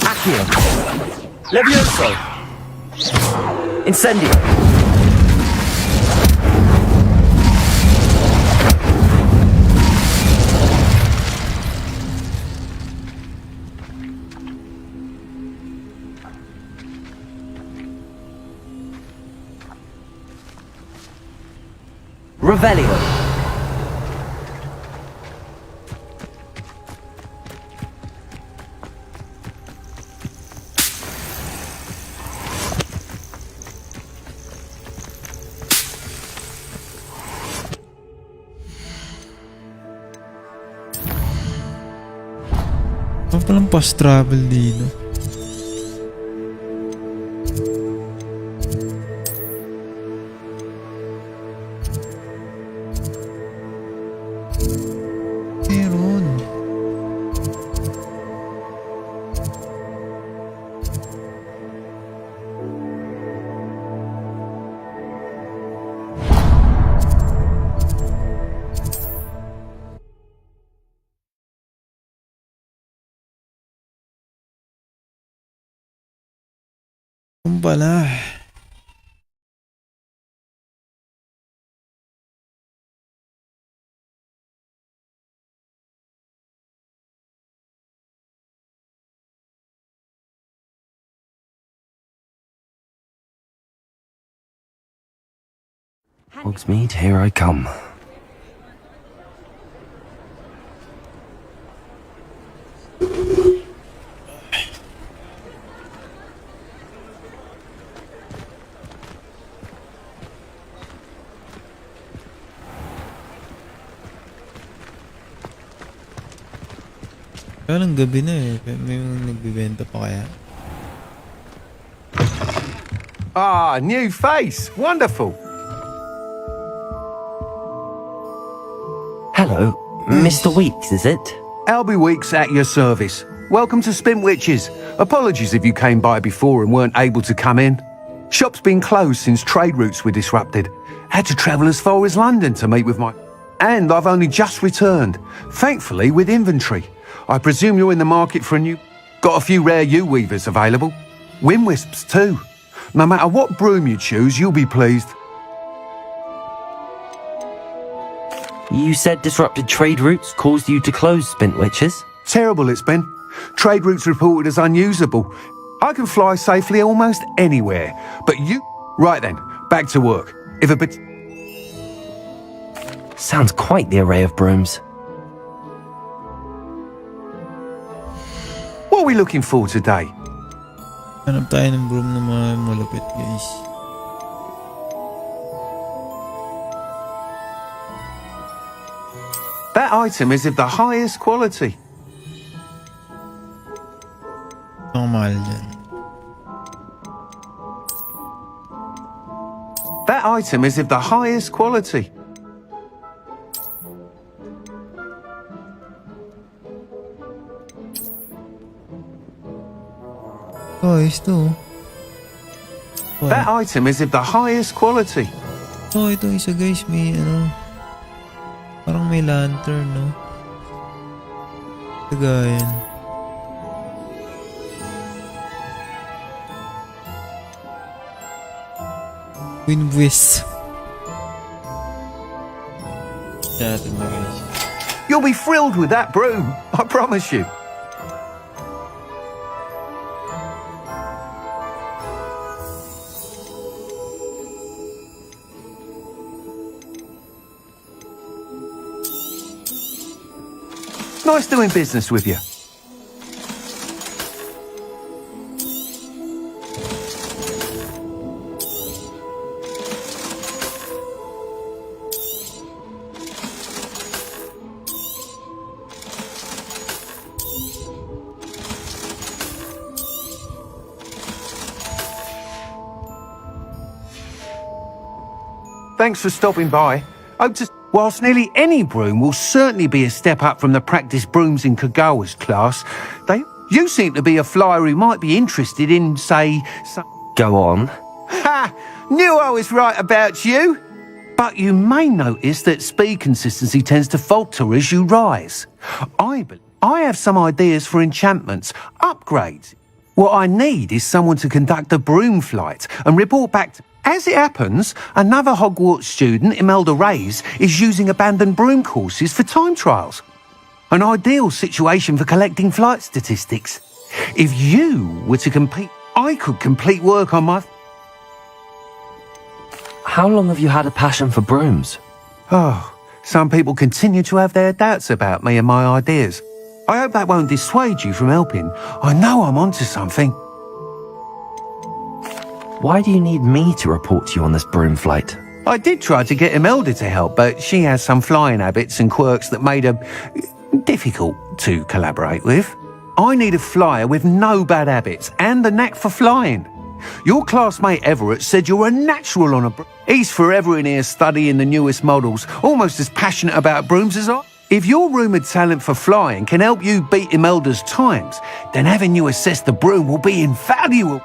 Accio. Levioso. Incendio. Revelio. Ano palang fast travel dito? Meron. Kung pala. Hogsmeade, here I come. Kaya lang gabi na eh. May nagbibenta pa kaya? Ah, new face. Wonderful. Hello, Mr. Weeks, is it? Albie Weeks at your service. Welcome to Spintwitches. Apologies if you came by before and weren't able to come in. Shop's been closed since trade routes were disrupted. Had to travel as far as London to meet with my... And I've only just returned, thankfully with inventory. I presume you're in the market for a new... Got a few rare U-weavers available. Windwisps too. No matter what broom you choose, you'll be pleased. You said disrupted trade routes caused you to close Spintwitches? Terrible it's been. Trade routes reported as unusable. I can fly safely almost anywhere. But you... Right then, back to work. If a bit... Sounds quite the array of brooms. What are we looking for today? Hanap tayo ng broom na malupit, guys. That item is of the highest quality. Ang mahal dyan. That item is of the highest quality. Oh, ito. That item is of the highest quality. Oh, ito isa guys, may ano, parang may lantern, no? Kagayan. Windwisp. Natin na guys. You'll be thrilled with that broom, I promise you. Nice doing business with you. Thanks for stopping by. Hope to... Whilst nearly any broom will certainly be a step up from the practice brooms in Kagawa's class, you seem to be a flyer who might be interested in, say... Go on. Ha! Knew I was right about you. But you may notice that speed consistency tends to falter as you rise. I have some ideas for enchantments, upgrades. What I need is someone to conduct a broom flight and report back to... As it happens, another Hogwarts student, Imelda Reyes, is using abandoned broom courses for time trials. An ideal situation for collecting flight statistics. If you were to compete, I could complete work on my... How long have you had a passion for brooms? Oh, some people continue to have their doubts about me and my ideas. I hope that won't dissuade you from helping. I know I'm onto something. Why do you need me to report to you on this broom flight? I did try to get Imelda to help, but she has some flying habits and quirks that made her difficult to collaborate with. I need a flyer with no bad habits and the knack for flying. Your classmate Everett said you're a natural on a broom. He's forever in here studying the newest models, almost as passionate about brooms as I. If your rumoured talent for flying can help you beat Imelda's times, then having you assess the broom will be invaluable.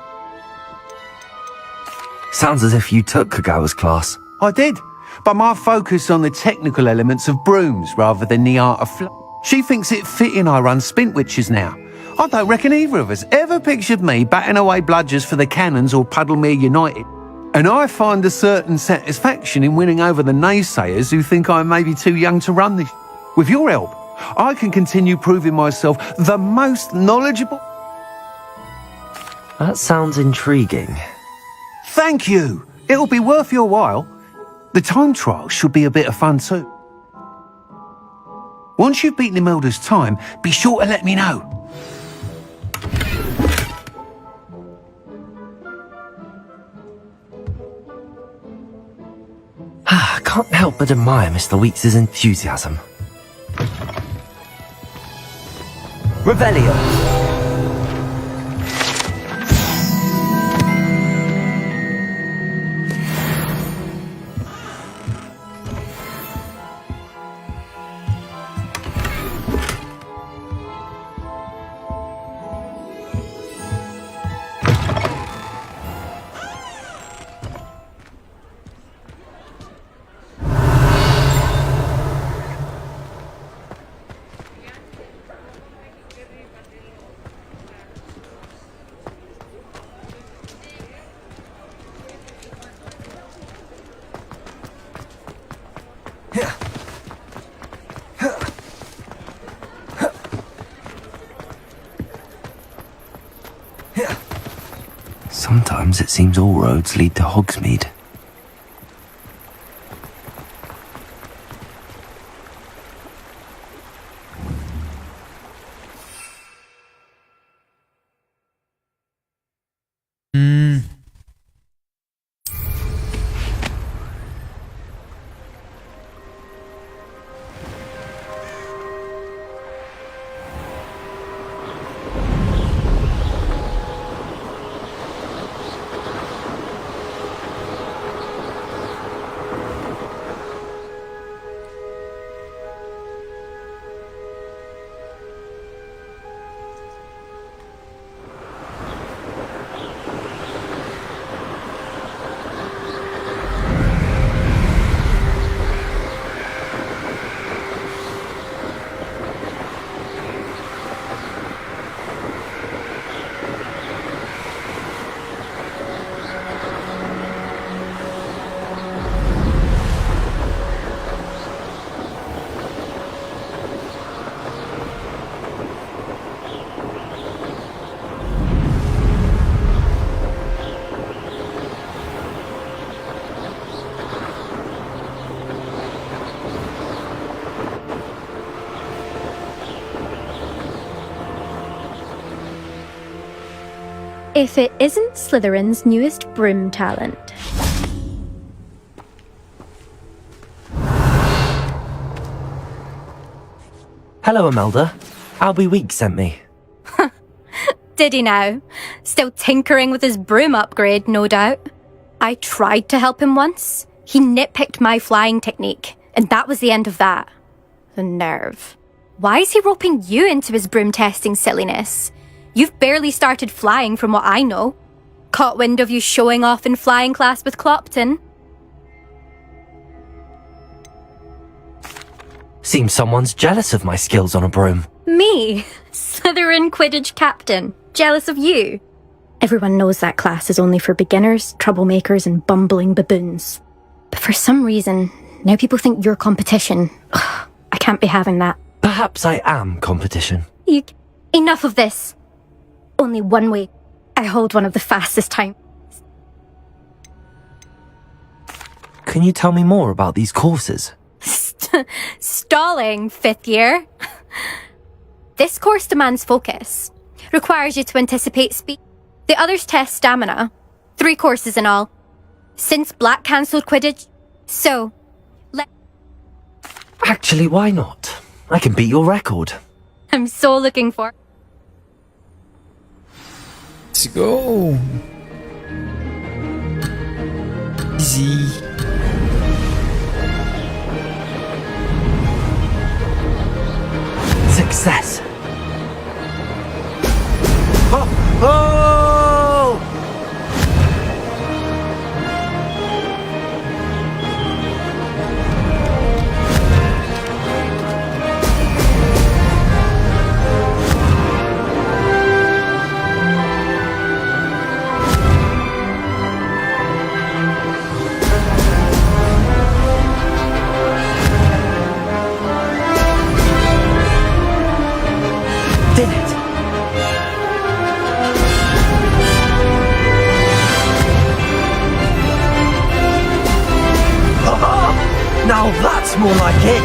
Sounds as if you took Kagawa's class. I did, but my focus on the technical elements of brooms rather than the art of flying. She thinks it fitting I run Spintwitches now. I don't reckon either of us ever pictured me batting away bludgers for the Cannons or Puddlemere United. And I find a certain satisfaction in winning over the naysayers who think I may be too young to run this. With your help, I can continue proving myself the most knowledgeable. That sounds intriguing. Thank you. It'll be worth your while. The time trial should be a bit of fun too. Once you've beaten Imelda's time, be sure to let me know. I can't help but admire Mr. Weeks' enthusiasm. Revelio. Sometimes it seems all roads lead to Hogsmeade. If it isn't Slytherin's newest broom talent. Hello, Imelda. Albie Weeks sent me. Did he now? Still tinkering with his broom upgrade, no doubt. I tried to help him once. He nitpicked my flying technique, and that was the end of that. The nerve. Why is he roping you into his broom testing silliness? You've barely started flying from what I know. caught wind of you showing off in flying class with Clopton. Seems someone's jealous of my skills on a broom. Me, Slytherin Quidditch captain, jealous of you. Everyone knows that class is only for beginners, troublemakers, and bumbling baboons. But for some reason, now people think you're competition. Ugh, I can't be having that. Perhaps I am competition. Enough of this. Only one way. I hold one of the fastest time. Can you tell me more about these courses? Stalling, 5th year. This course demands focus. Requires you to anticipate speed. The others test stamina. 3 courses in all. Since Black cancelled Quidditch, so... Actually, why not? I can beat your record. I'm so looking for... Let's go. Easy. Success. Oh! Oh! Did it! Now that's more like it!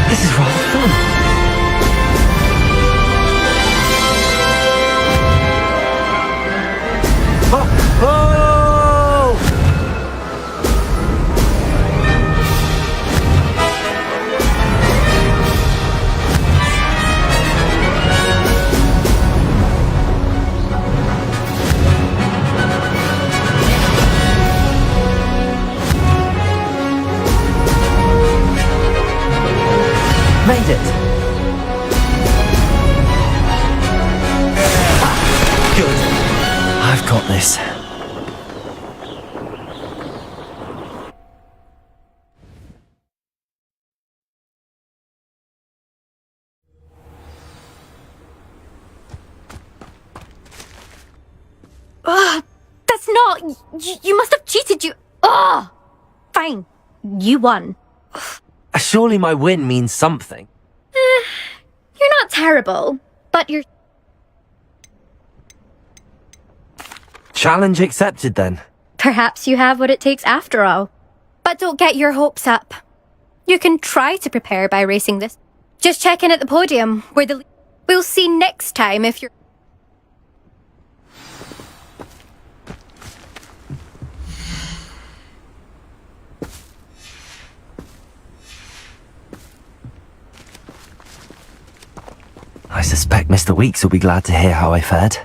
This is rather fun. Oh! Oh! Made it. Good. I've got this. Ugh, that's not... You must have cheated, you... Ugh! Fine. You won. Surely my win means something. You're not terrible, but you're... Challenge accepted then. Perhaps you have what it takes after all. But don't get your hopes up. You can try to prepare by racing this. Just check in at the podium, where the... We'll see next time if you're... I suspect Mr. Weeks will be glad to hear how I fared.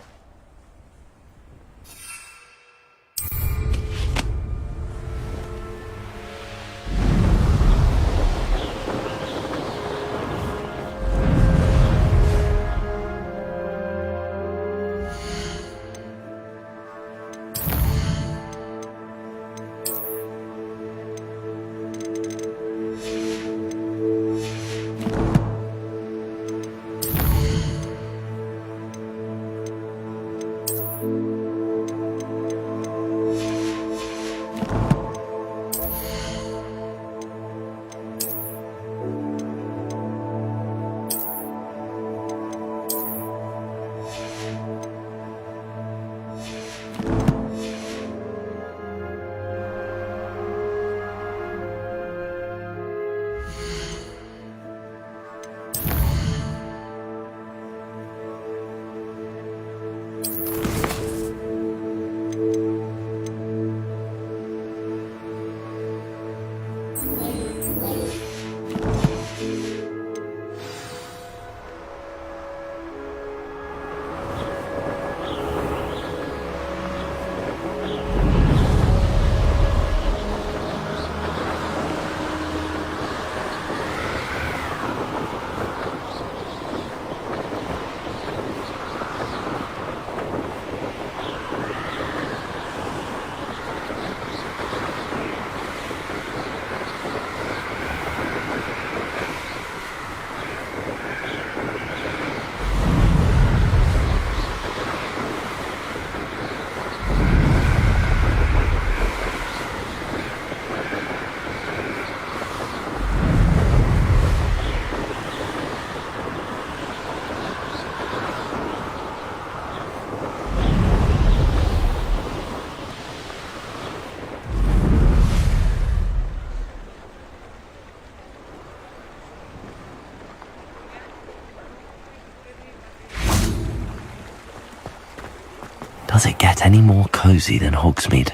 Does it get any more cozy than Hogsmeade?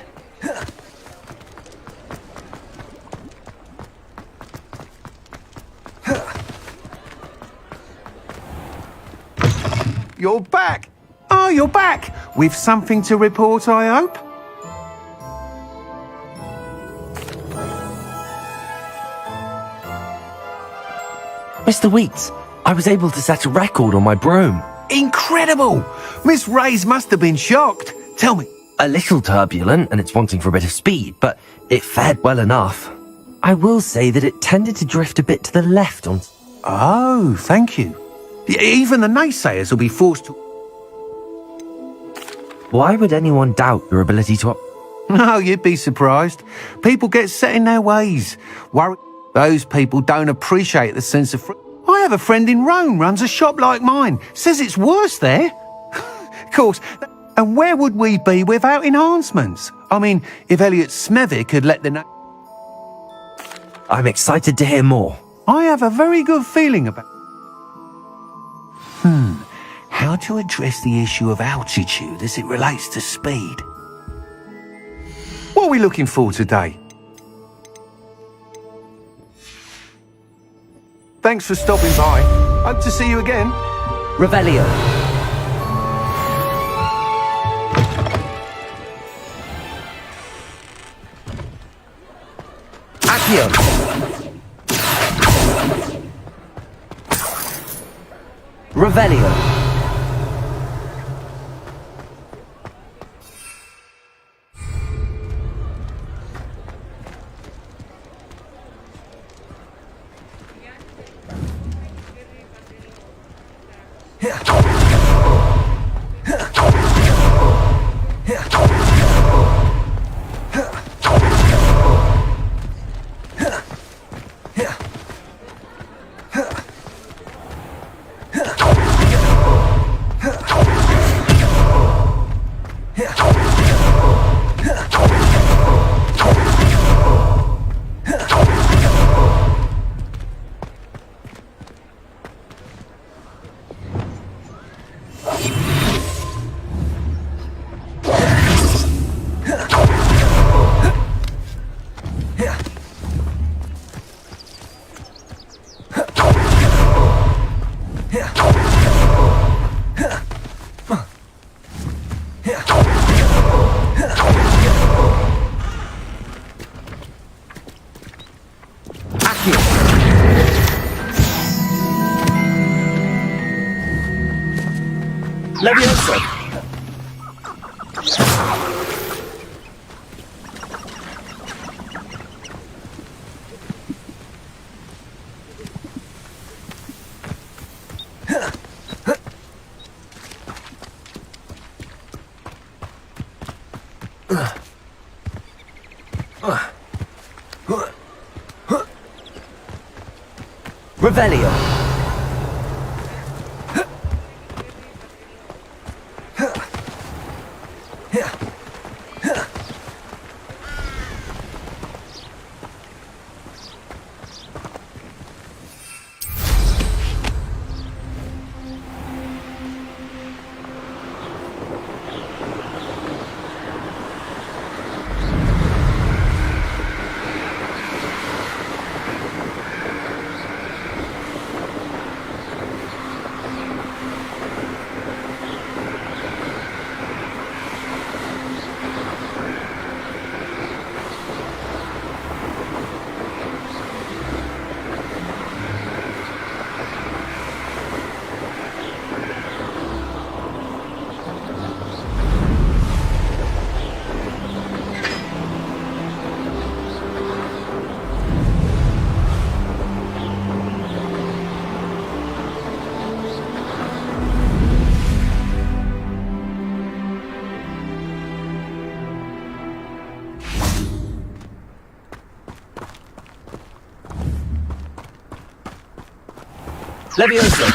You're back! Oh, you're back! With something to report, I hope? Mr. Weeks, I was able to set a record on my broom. Incredible! Miss Ray's must have been shocked. Tell me. A little turbulent, and it's wanting for a bit of speed, but it fared well enough. I will say that it tended to drift a bit to the left on... Oh, thank you. Even the naysayers will be forced to... Why would anyone doubt your ability to... No, you'd be surprised. People get set in their ways. Those people don't appreciate the sense of... I have a friend in Rome runs a shop like mine. Says it's worse there. Of course. And where would we be without enhancements? I mean, if Elliot Smethwick had let the... I'm excited to hear more. I have a very good feeling about... How to address the issue of altitude as it relates to speed. What are we looking for today? Thanks for stopping by. Hope to see you again. Revelio. Accio. Revelio. Leviosa. Revelio. Leviosa.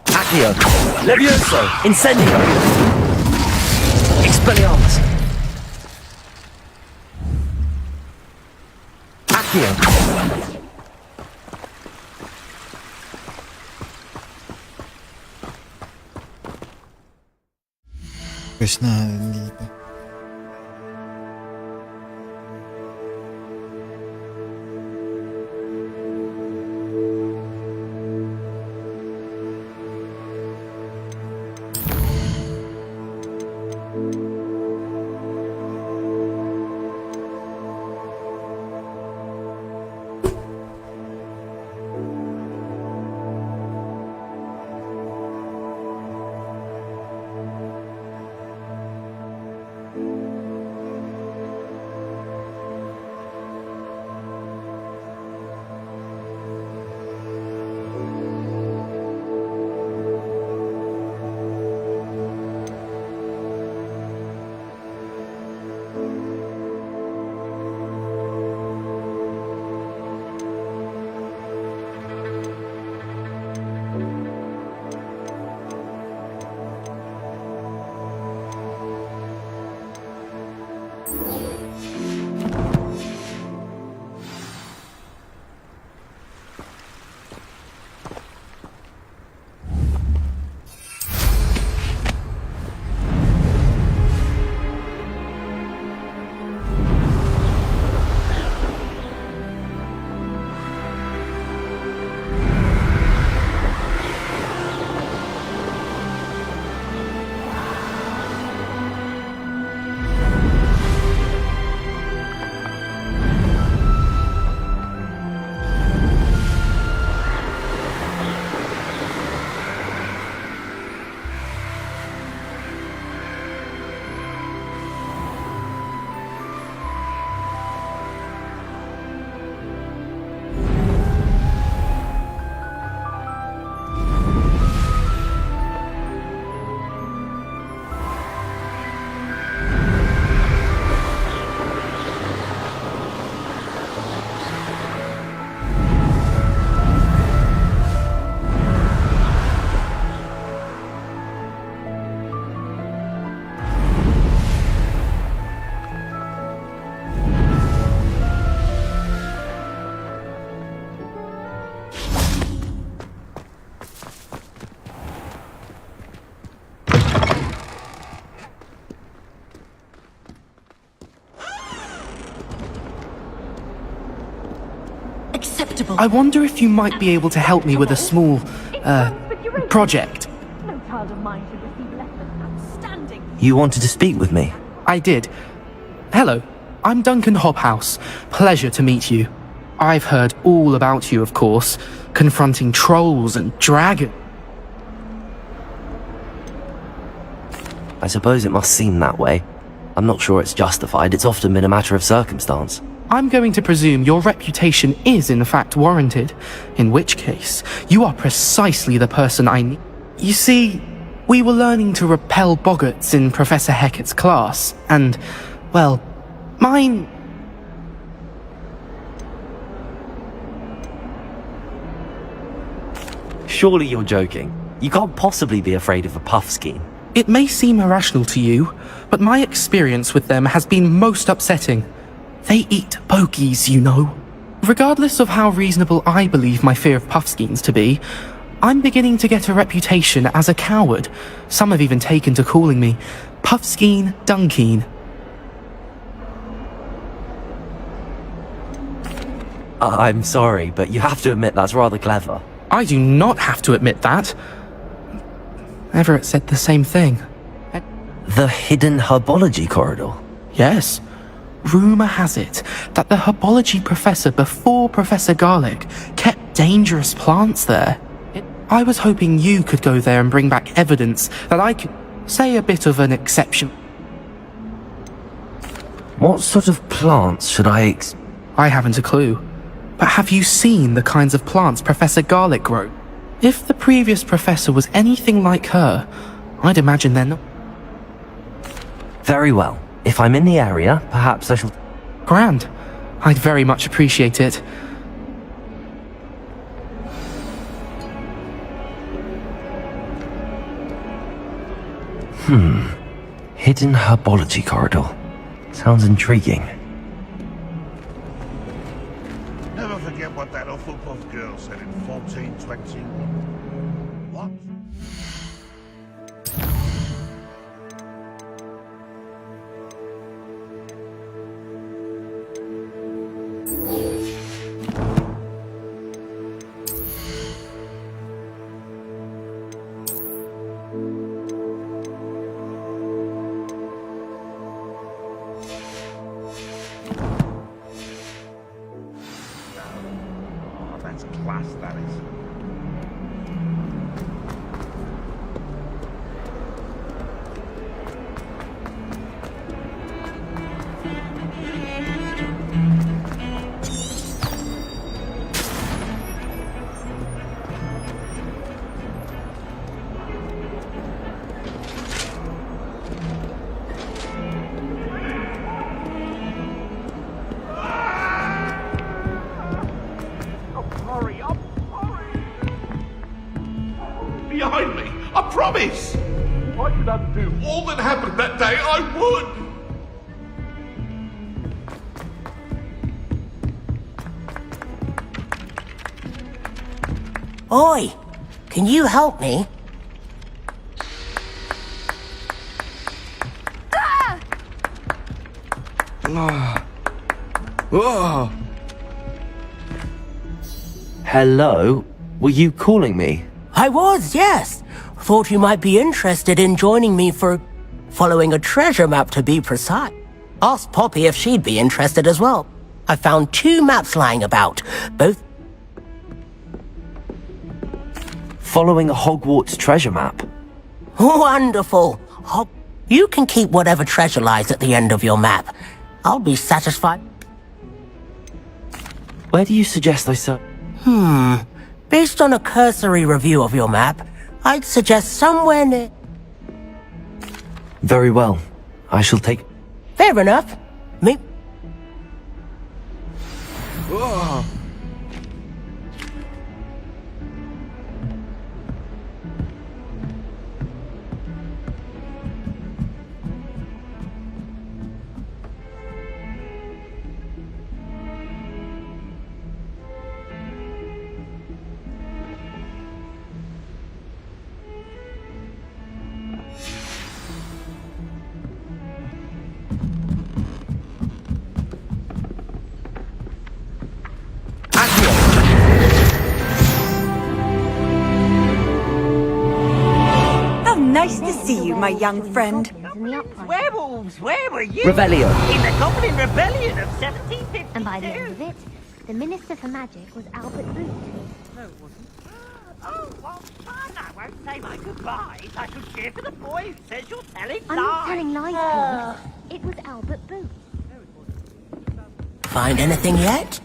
Accio. Levioso! Incendio! Expelliarmus! Accio! Pwes na, hindi pa. Acceptable. I wonder if you might be able to help me with a small, project. No child of mine should receive less than outstanding. You wanted to speak with me? I did. Hello, I'm Duncan Hobhouse. Pleasure to meet you. I've heard all about you, of course, confronting trolls and dragons. I suppose it must seem that way. I'm not sure it's justified. It's often been a matter of circumstance. I'm going to presume your reputation is in fact warranted, in which case, you are precisely the person I need. You see, we were learning to repel boggarts in Professor Hecat's class, and, well, mine... Surely you're joking. You can't possibly be afraid of a puffskein. It may seem irrational to you, but my experience with them has been most upsetting. They eat bogies, you know. Regardless of how reasonable I believe my fear of puffskeins to be, I'm beginning to get a reputation as a coward. Some have even taken to calling me Puffskeen Dunkeen. I'm sorry, but you have to admit that's rather clever. I do not have to admit that. Everett said the same thing. The hidden herbology corridor? Yes. Rumour has it that the herbology professor before Professor Garlic kept dangerous plants there. I was hoping you could go there and bring back evidence that I could say a bit of an exception. What sort of plants should I I haven't a clue. But have you seen the kinds of plants Professor Garlic grew? If the previous professor was anything like her, I'd imagine they're not. Very well. If I'm in the area, perhaps I shall... Grand. I'd very much appreciate it. Hidden herbology corridor. Sounds intriguing. Never forget what that Hufflepuff girl said in 1420. What? That's class, that is. Behind me, I promise! If I could undo all that happened that day, I would! Oi, can you help me? Hello? Were you calling me? I was, yes. Thought you might be interested in joining me for following a treasure map, to be precise. Asked Poppy if she'd be interested as well. I found 2 maps lying about, both Following a Hogwarts treasure map. wonderful. You can keep whatever treasure lies at the end of your map. I'll be satisfied. Where do you suggest I search? Based on a cursory review of your map, I'd suggest somewhere near... Very well. I shall take... Fair enough. Me... How nice to see you, my young friend. Werewolves, where were you? Revelio. In the Goblin Rebellion of 1752. And by the end of it, the Minister for Magic was Albert Booth. No, it wasn't. Oh, what fun! I won't say my goodbyes. I shall cheer for the boy who says you're telling I'm lies. not telling lies, Pete. It was Albert Booth. Find anything yet?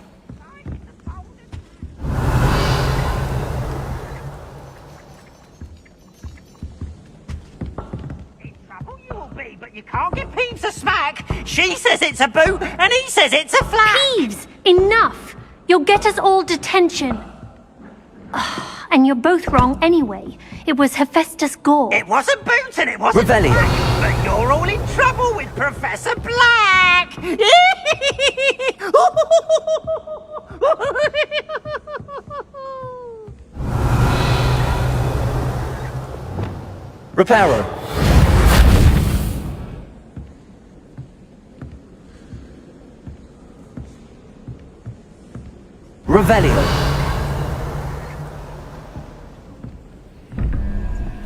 You will be, but you can't get Peeves a smack. She says it's a boo, and he says it's a flat. Peeves! Enough! You'll get us all detention. And you're both wrong anyway. It was Hephaestus Gore. It wasn't Boots and it wasn't Revelio. Black, but you're all in trouble with Professor Black. Reparo. Revelio.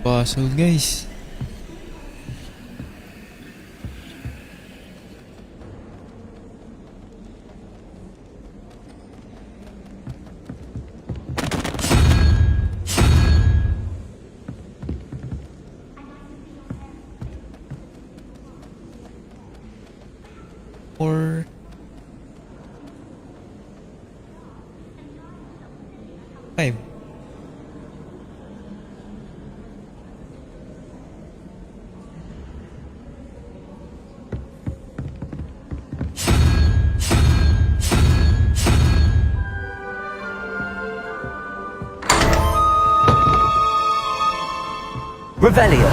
Puzzle, guys. Or five. Revelio.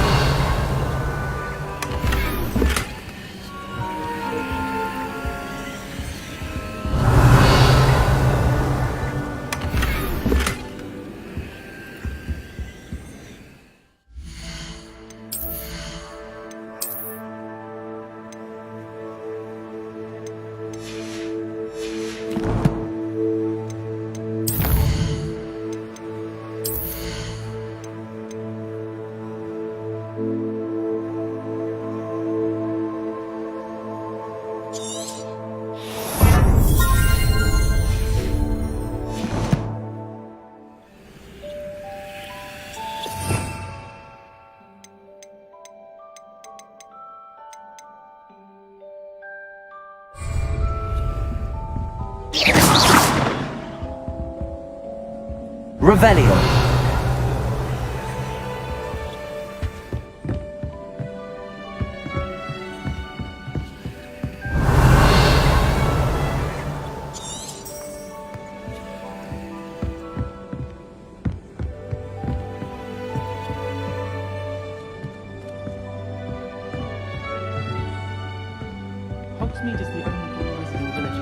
Revelio. Hogsmeade is the only resident village.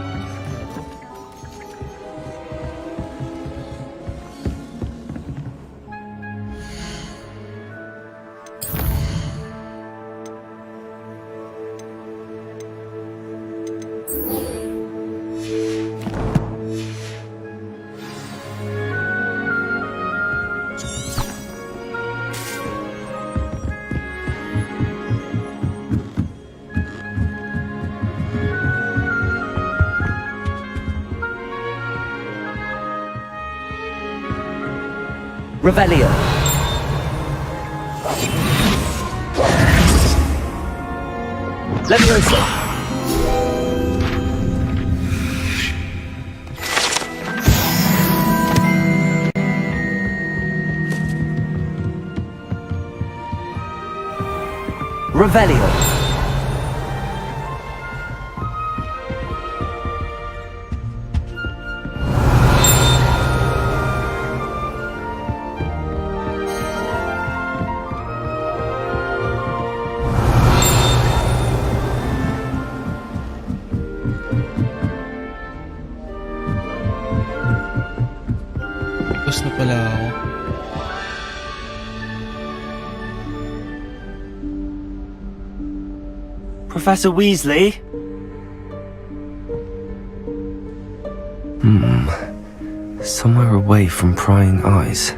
Revelio. Leviosa. Revelio. Tapos na pala ako. Professor Weasley? Somewhere away from prying eyes.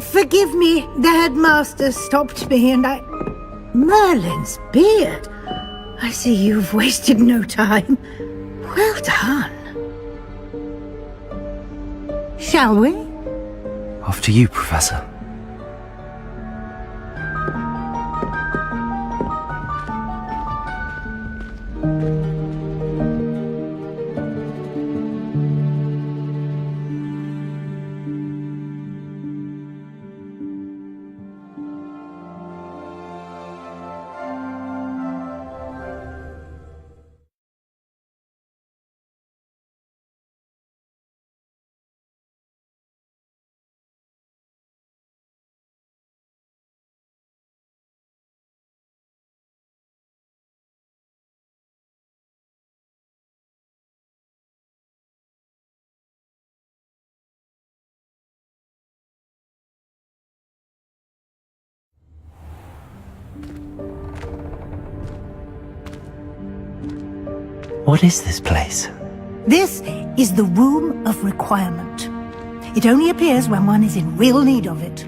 Forgive me, the headmaster stopped me and I... Merlin's beard! I see you've wasted no time. Well done. Shall we? After you, Professor. What is this place? This is the Room of Requirement. It only appears when one is in real need of it.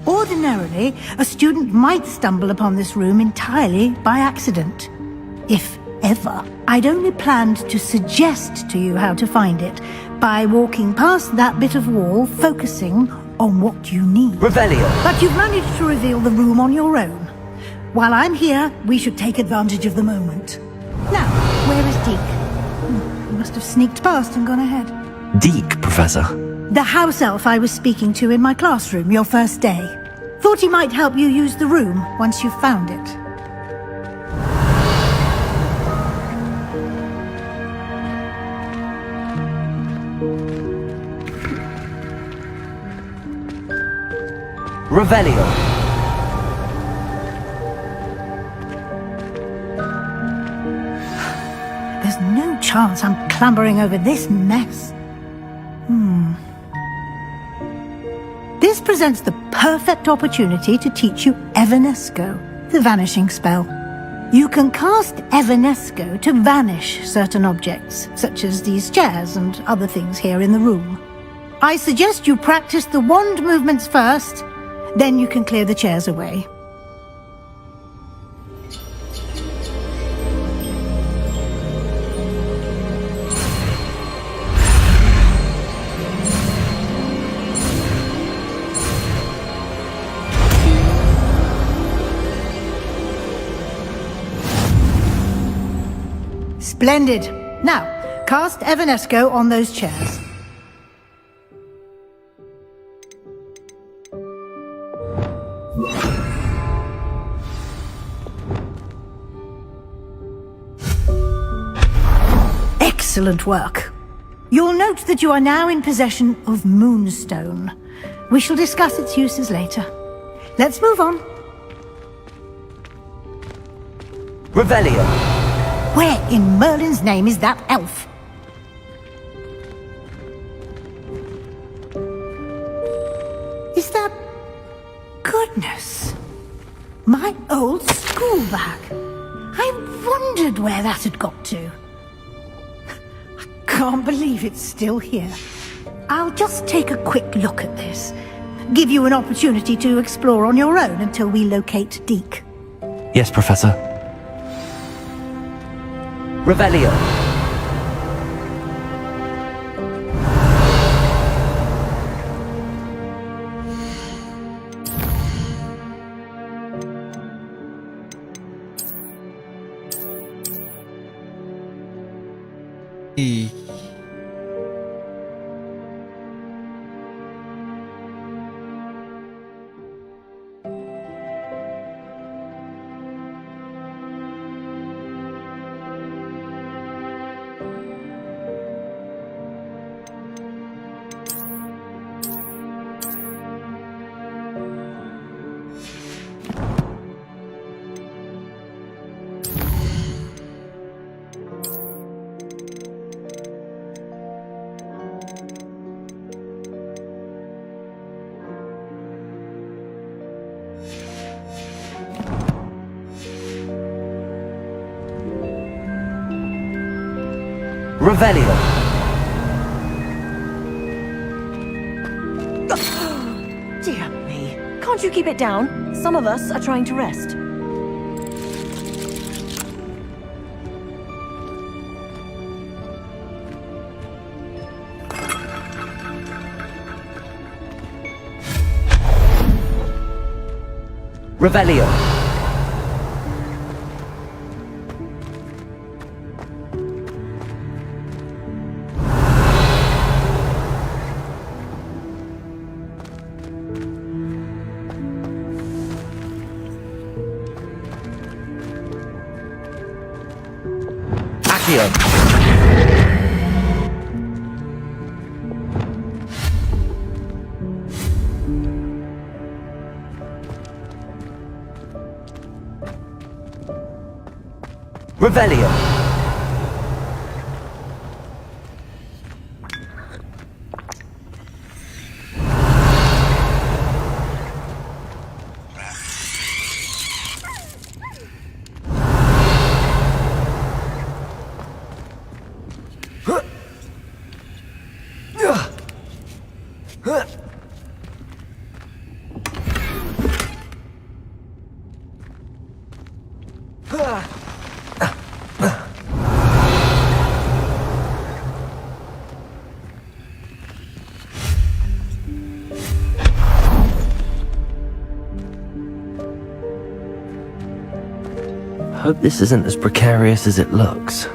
Ordinarily, a student might stumble upon this room entirely by accident. If ever. I'd only planned to suggest to you how to find it by walking past that bit of wall, focusing on what you need. Revelio. But you've managed to reveal the room on your own. While I'm here, we should take advantage of the moment. Now, where is Deke? He must have sneaked past and gone ahead. Deke, Professor. The house elf I was speaking to in my classroom your first day. Thought he might help you use the room once you've found it. Revelio. There's no chance I'm clambering over this mess. This presents the perfect opportunity to teach you Evanesco, the vanishing spell. You can cast Evanesco to vanish certain objects, such as these chairs and other things here in the room. I suggest you practice the wand movements first, then you can clear the chairs away. Splendid. Now, cast Evanesco on those chairs. Excellent work. You'll note that you are now in possession of Moonstone. We shall discuss its uses later. Let's move on. Revelio. Where in Merlin's name is that elf? Is that... Goodness. My old school bag. I wondered where that had got to. Can't believe it's still here. I'll just take a quick look at this. Give you an opportunity to explore on your own until we locate Deke. Yes, Professor. Revelio. Revelio. Dear me. Can't you keep it down? Some of us are trying to rest. Revelio. Revelio. Hope this isn't as precarious as it looks.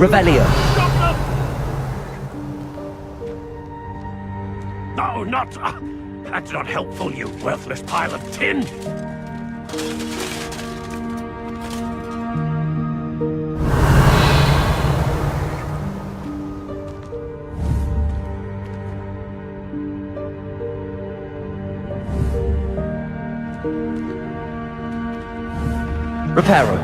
Revelio. No, not... that's not helpful, you worthless pile of tin! Reparo.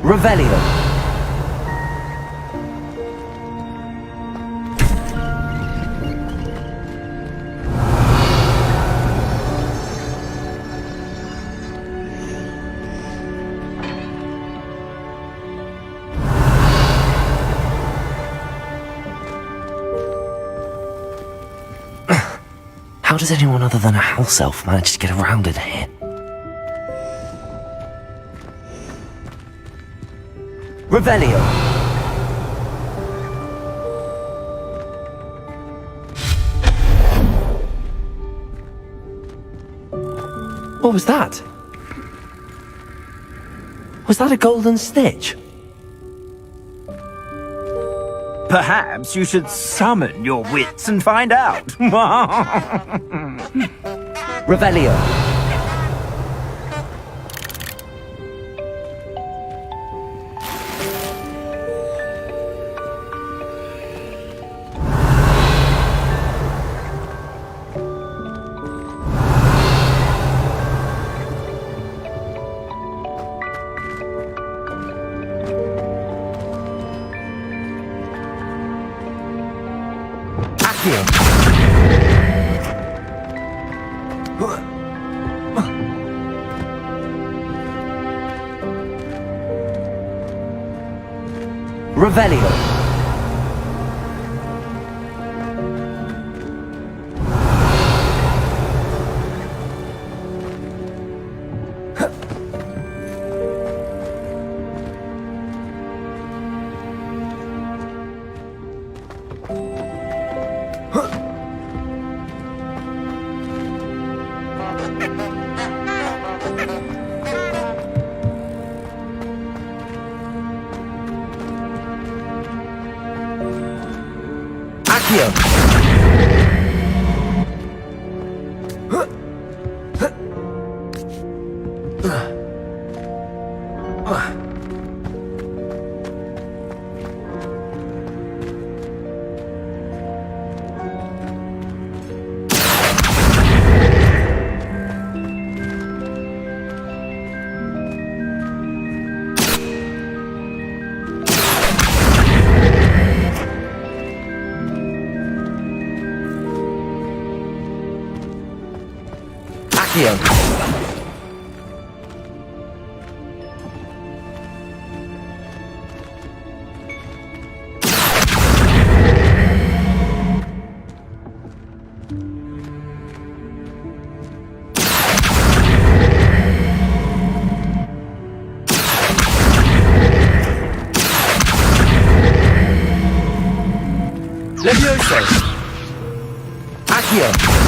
Revelio. How does anyone other than a house elf manage to get around in here? Revelio! What was that? Was that a golden snitch? Perhaps you should summon your wits and find out. Revelio. Revelio. Levioso! Accio!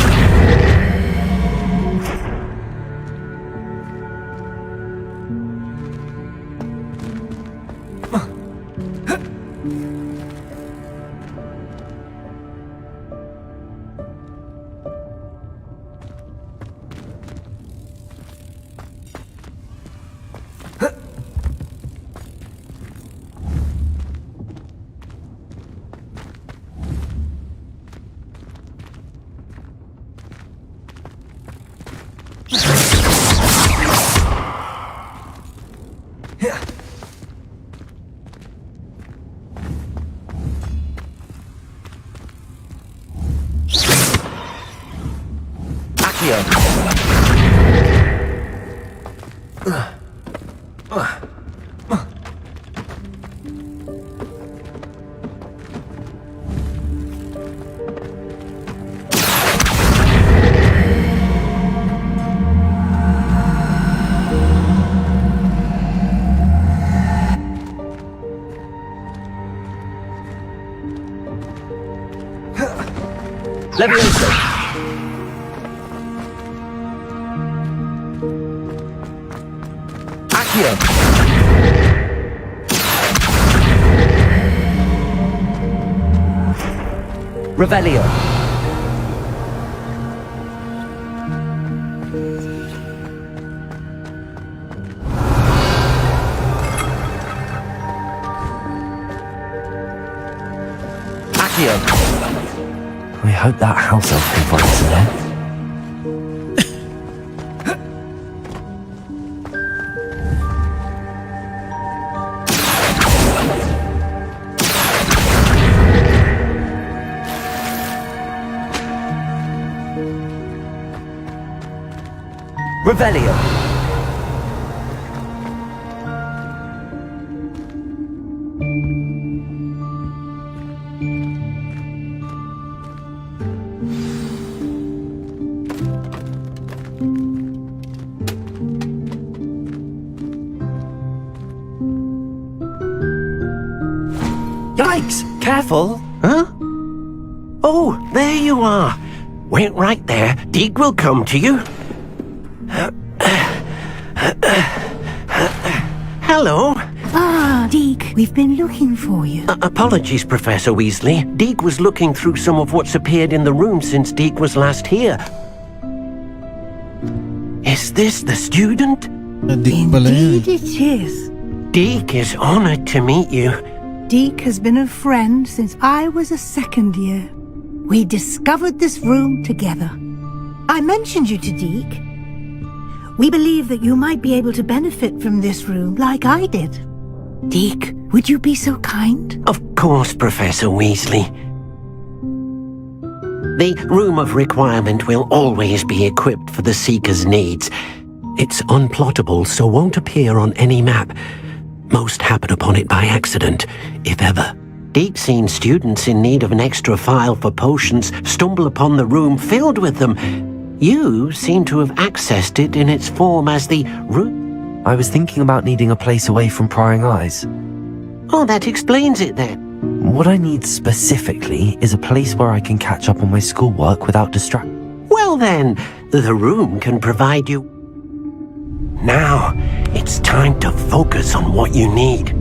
Levioso! Accio! Revelio! Accio! We hope that house elf can find us in there. Revelio. Yikes! Careful! Huh? Oh, there you are. Wait right there. Deek will come to you. Hello. Ah, Deek, we've been looking for you. Apologies, Professor Weasley. Deek was looking through some of what's appeared in the room since Deek was last here. Is this the student? Indeed it is. Deek is honored to meet you. Deek has been a friend since I was a second year. We discovered this room together. I mentioned you to Deek. We believe that you might be able to benefit from this room like I did. Deek, would you be so kind? Of course, Professor Weasley. The Room of Requirement will always be equipped for the Seeker's needs. It's unplottable, so won't appear on any map. Most happen upon it by accident, if ever. Deep seen students in need of an extra file for potions stumble upon the room filled with them. You seem to have accessed it in its form as the room. I was thinking about needing a place away from prying eyes. Oh, that explains it then. What I need specifically is a place where I can catch up on my schoolwork without distraction. Well then, the room can provide you. Now, it's time to focus on what you need.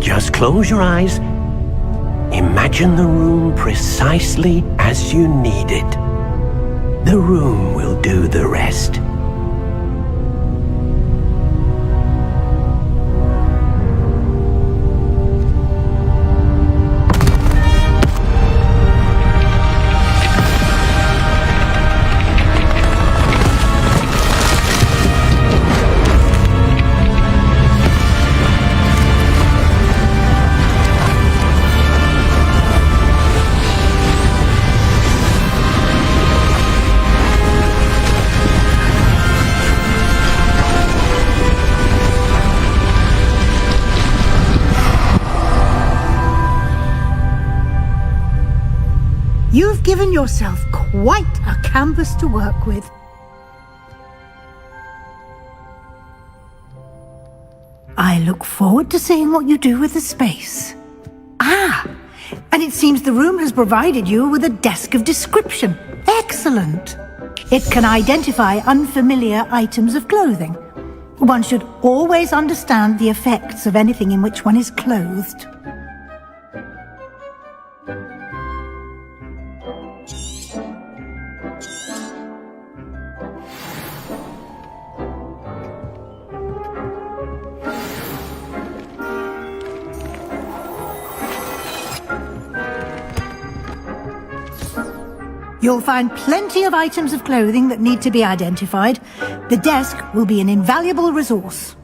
Just close your eyes. Imagine the room precisely as you need it. The room will do the rest. You've given yourself quite a canvas to work with. I look forward to seeing what you do with the space. Ah, and it seems the room has provided you with a desk of description. Excellent. It can identify unfamiliar items of clothing. One should always understand the effects of anything in which one is clothed. You'll find plenty of items of clothing that need to be identified. The desk will be an invaluable resource.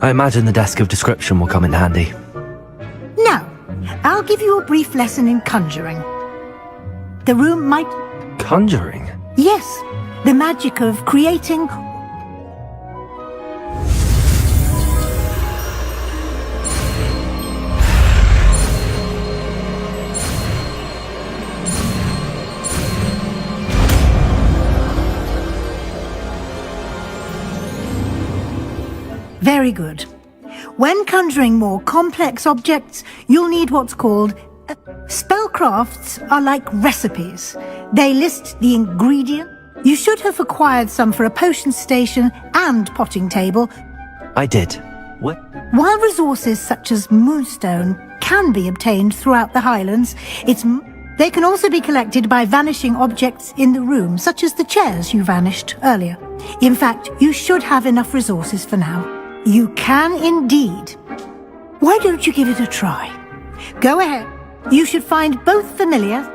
I imagine the desk of description will come in handy. Now, I'll give you a brief lesson in conjuring. The room might... Conjuring? Yes, the magic of creating... Very good. When conjuring more complex objects, you'll need what's called... spellcrafts are like recipes. They list the ingredient. You should have acquired some for a potion station and potting table. I did. What? While resources such as moonstone can be obtained throughout the Highlands, they can also be collected by vanishing objects in the room, such as the chairs you vanished earlier. In fact, you should have enough resources for now. You can indeed. Why don't you give it a try? Go ahead. You should find both familiar.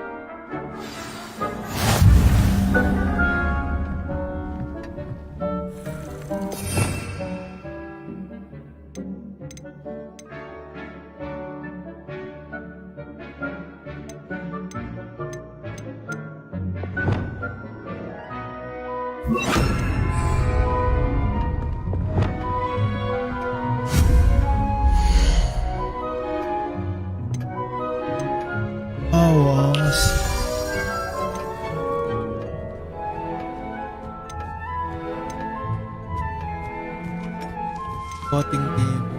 Potting table.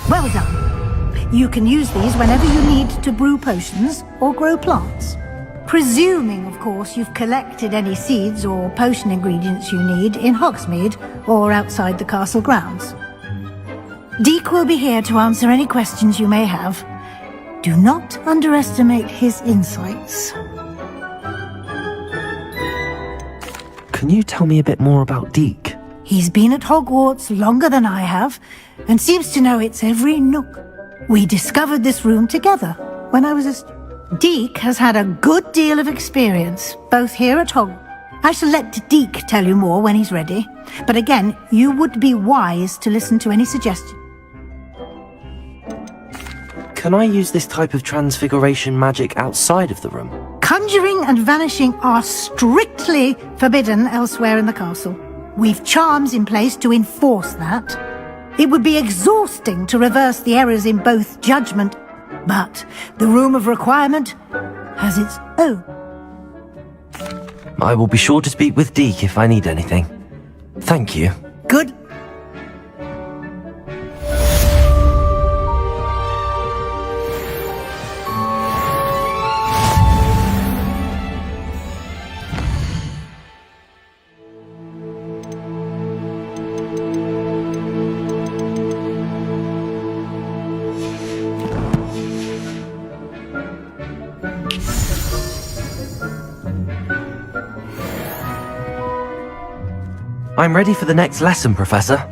Well done. You can use these whenever you need to brew potions or grow plants. Presuming, of course, you've collected any seeds or potion ingredients you need in Hogsmeade or outside the castle grounds. Deek will be here to answer any questions you may have. Do not underestimate his insights. Can you tell me a bit more about Deek? He's been at Hogwarts longer than I have, and seems to know its every nook. We discovered this room together when I was a... Deek has had a good deal of experience, both here at Hogwarts. I shall let Deek tell you more when he's ready, but again, you would be wise to listen to any suggestions. Can I use this type of transfiguration magic outside of the room? Conjuring and vanishing are strictly forbidden elsewhere in the castle. We've charms in place to enforce that. It would be exhausting to reverse the errors in both judgment, but the Room of Requirement has its own. I will be sure to speak with Deek if I need anything. Thank you. Good. I'm ready for the next lesson, Professor.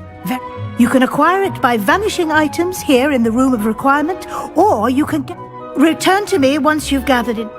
You can acquire it by vanishing items here in the Room of Requirement, or you can return to me once you've gathered it.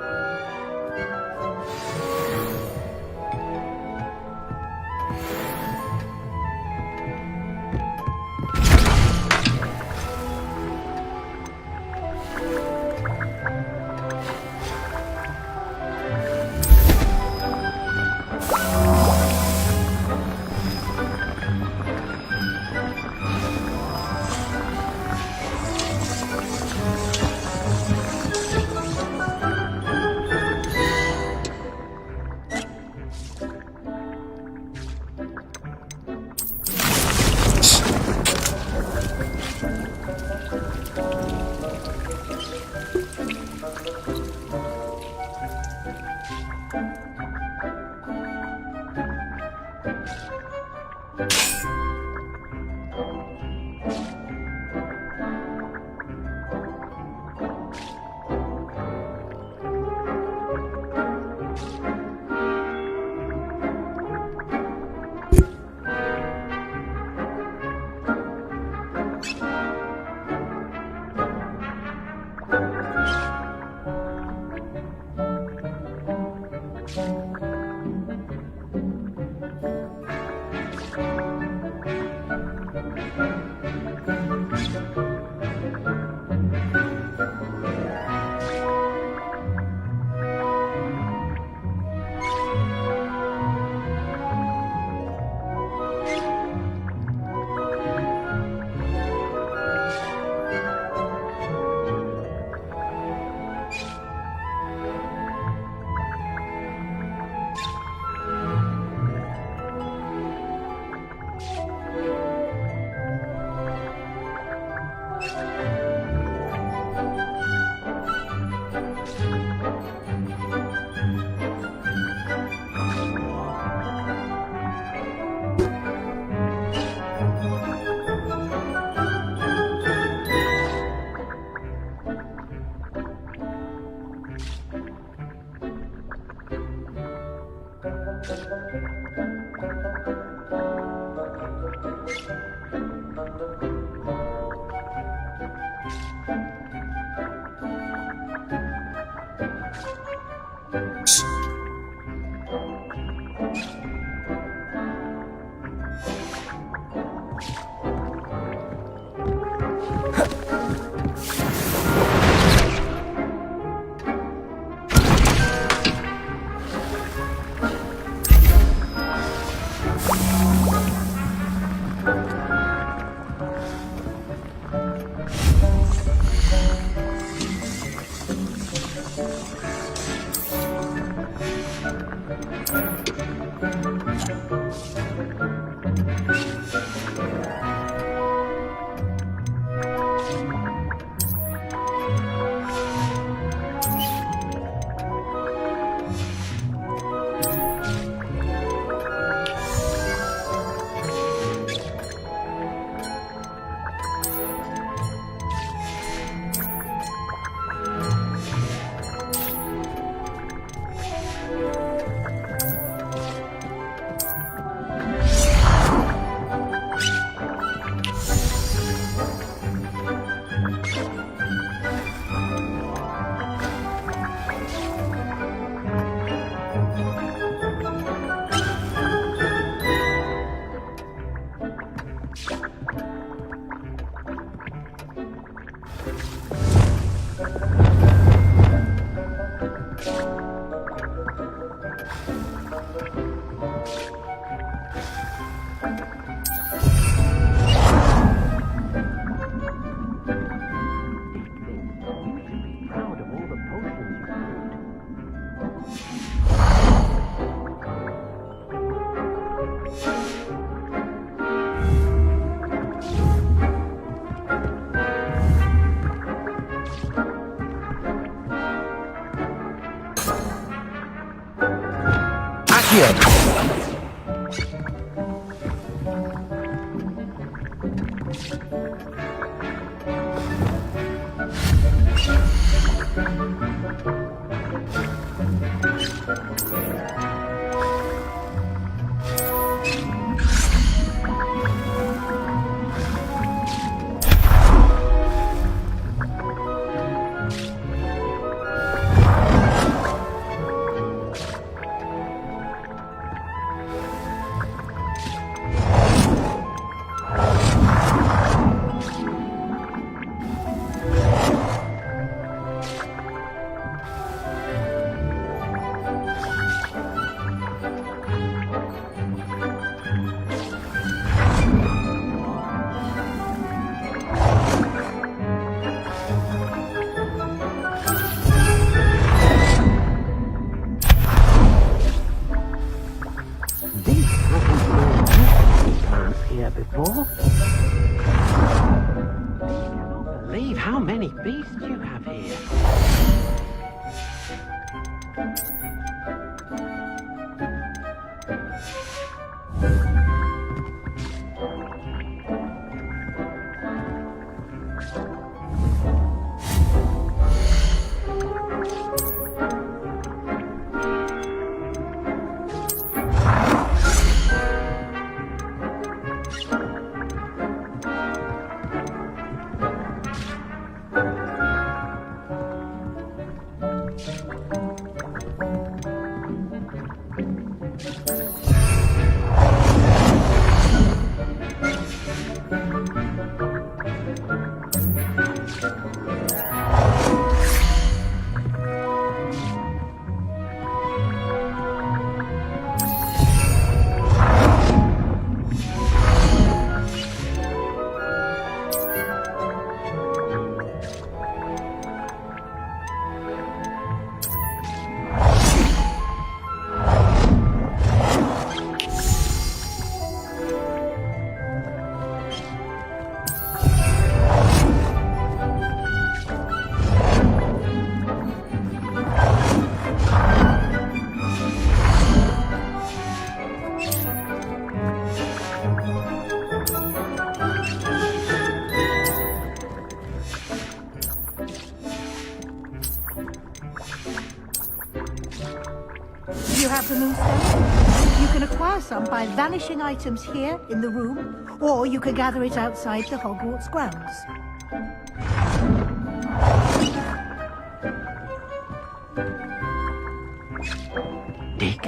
You have the moonstone? You can acquire some by vanishing items here in the room, or you can gather it outside the Hogwarts grounds.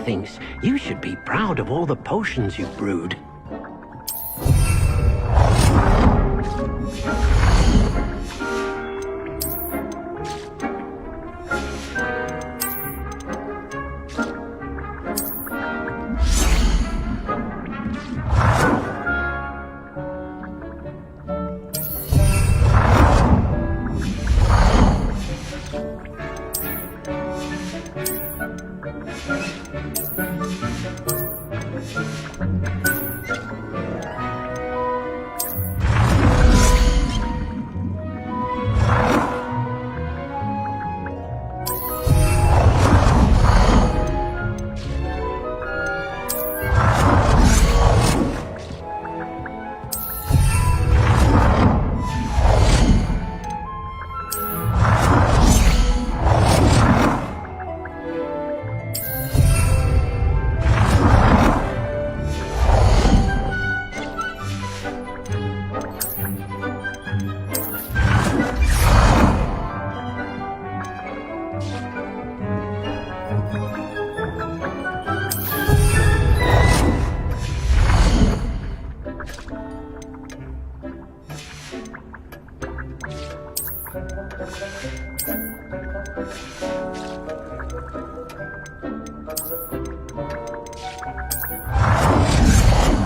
thinks you should be proud of all the potions you've brewed.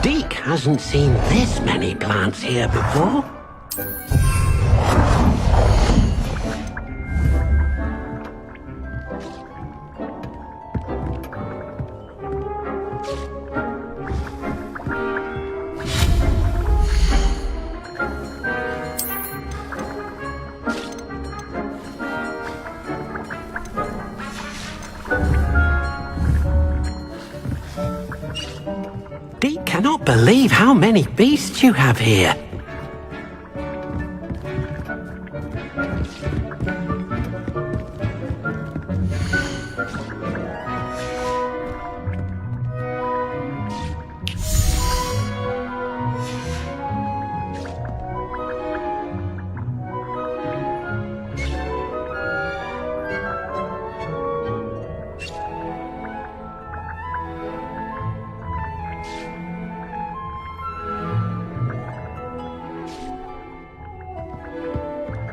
Deke hasn't seen this many plants here before. Deke cannot believe how many beasts you have here.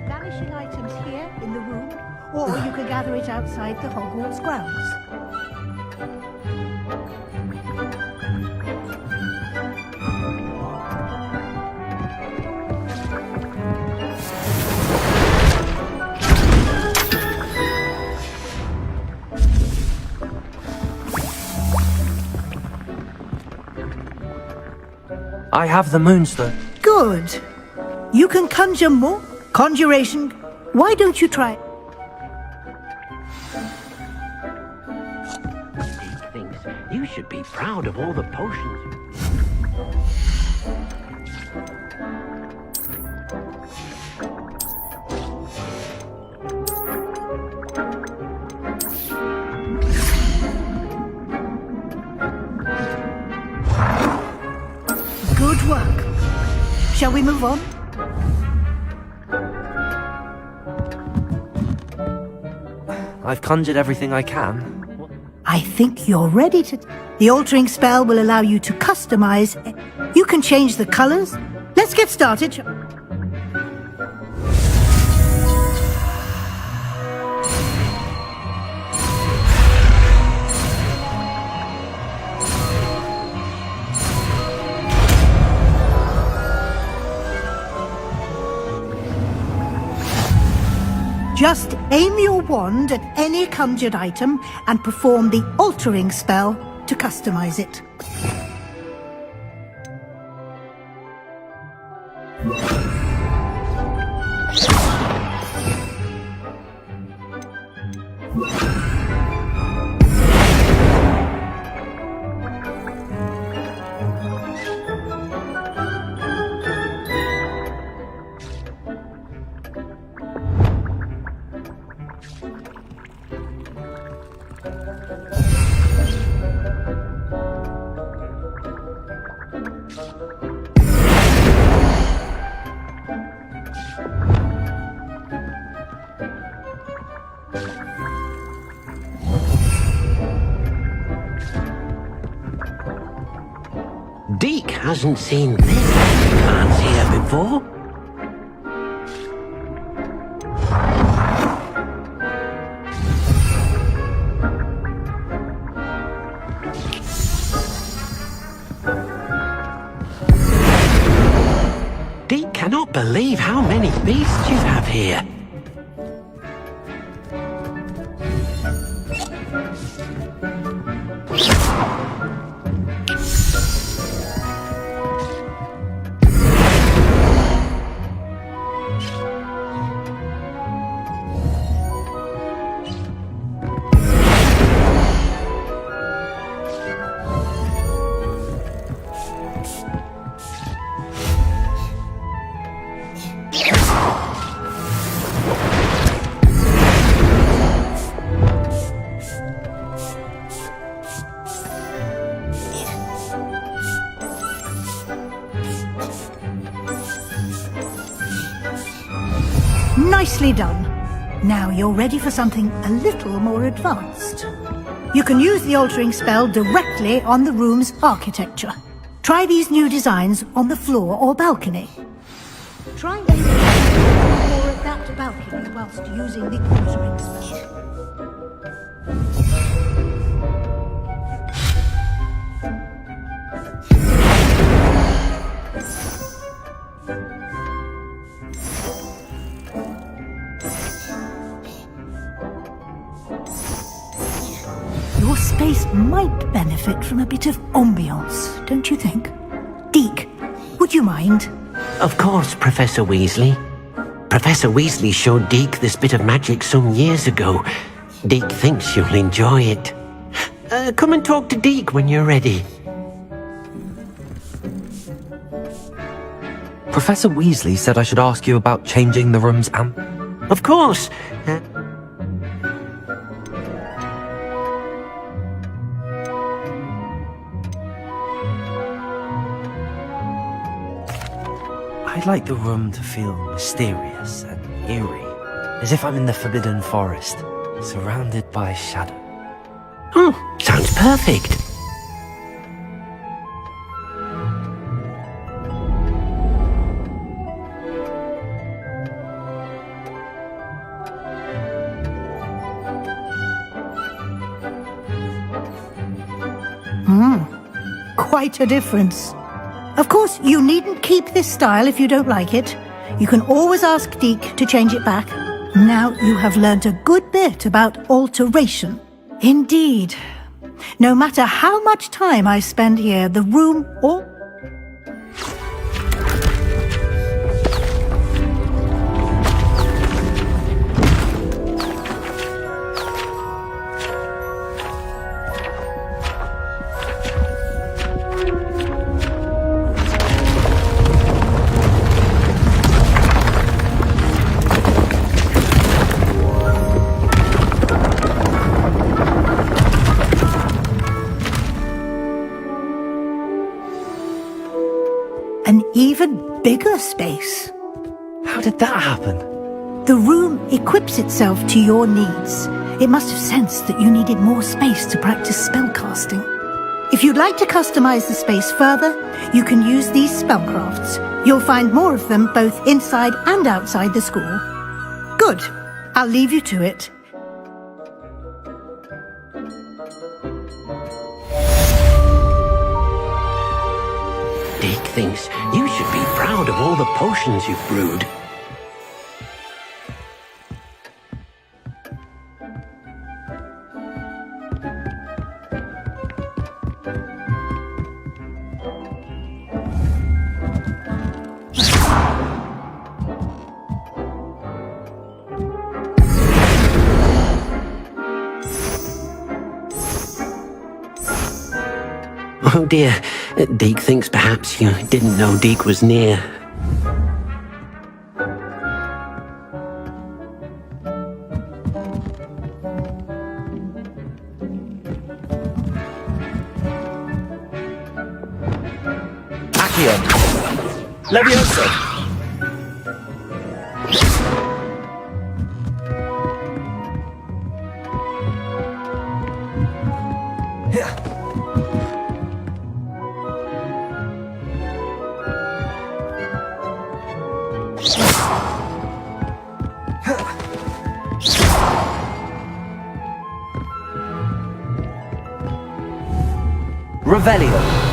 Vanishing items here in the room, or you could gather it outside the Hogwarts grounds. I have the moonstone. Good. You can conjure more. Conjuration. Why don't you try? Deke thinks you should be proud of all the potions. Good work. Shall we move on? I've conjured everything I can. I think you're ready to... The altering spell will allow you to customize. You can change the colors. Let's get started. Just aim your wand at any conjured item and perform the altering spell to customize it. Deke hasn't seen this plants here before. Deke cannot believe how many beasts you have here. Nicely done. Now you're ready for something a little more advanced. You can use the altering spell directly on the room's architecture. Try these new designs on the floor or balcony. Try aiming or at that balcony whilst using the altering spell. Your space might benefit from a bit of ambiance, don't you think? Deke, would you mind? Of course, Professor Weasley. Professor Weasley showed Deke this bit of magic some years ago. Deke thinks you'll enjoy it. Come and talk to Deke when you're ready. Professor Weasley said I should ask you about changing the room's amp. Of course. I'd like the room to feel mysterious and eerie, as if I'm in the Forbidden Forest, surrounded by shadow. Sounds perfect. Quite a difference. Of course, you needn't keep this style if you don't like it. You can always ask Deke to change it back. Now you have learnt a good bit about alteration. Indeed. No matter how much time I spend here, the room or... an even bigger space. How did that happen? The room equips itself to your needs. It must have sensed that you needed more space to practice spellcasting. If you'd like to customize the space further, you can use these spellcrafts. You'll find more of them both inside and outside the school. Good. I'll leave you to it. Deke thinks you should be proud of all the potions you've brewed. Oh dear, Deke thinks perhaps you didn't know Deke was near. Accio! Leviosa! Revelio.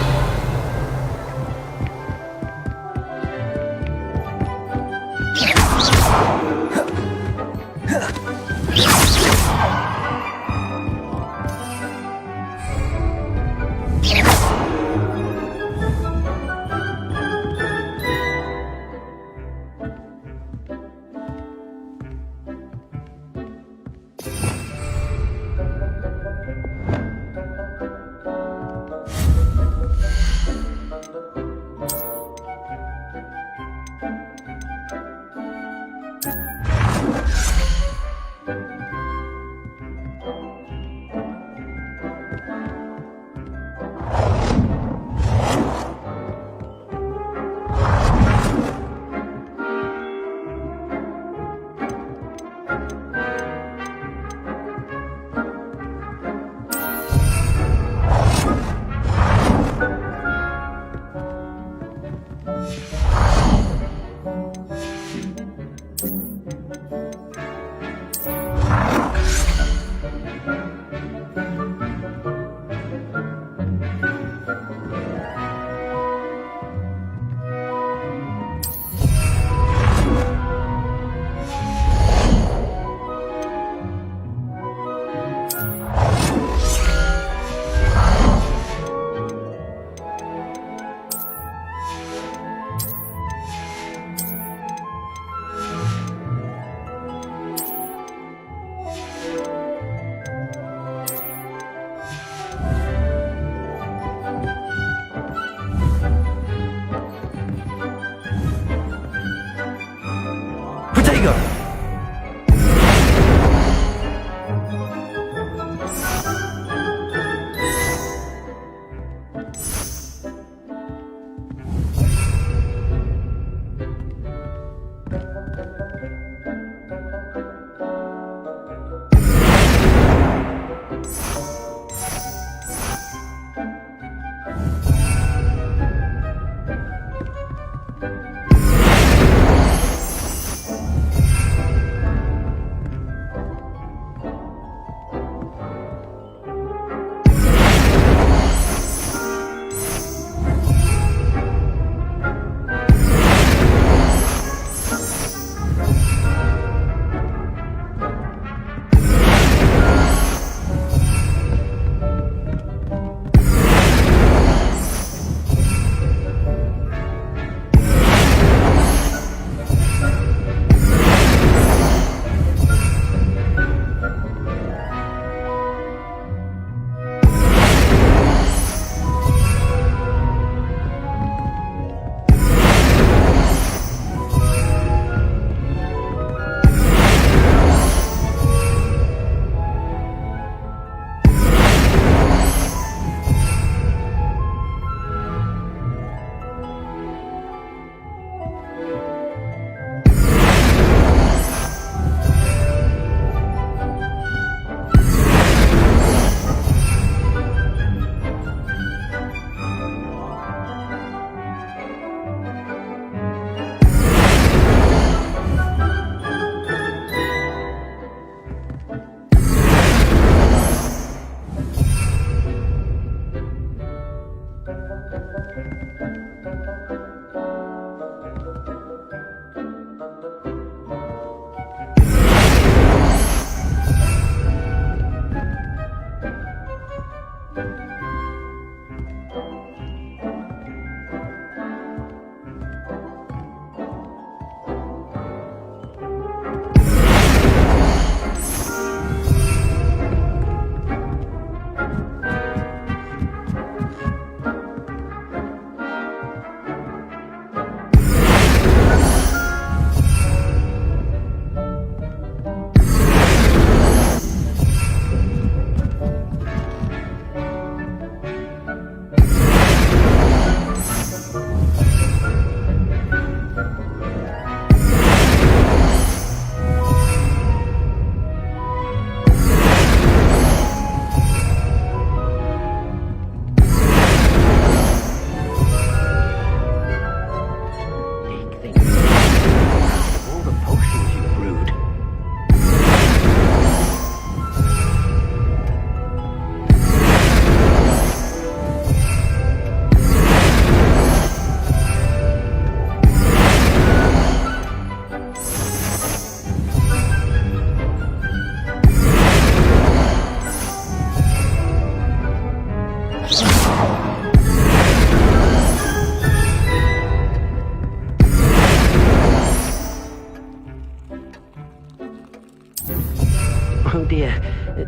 Oh dear.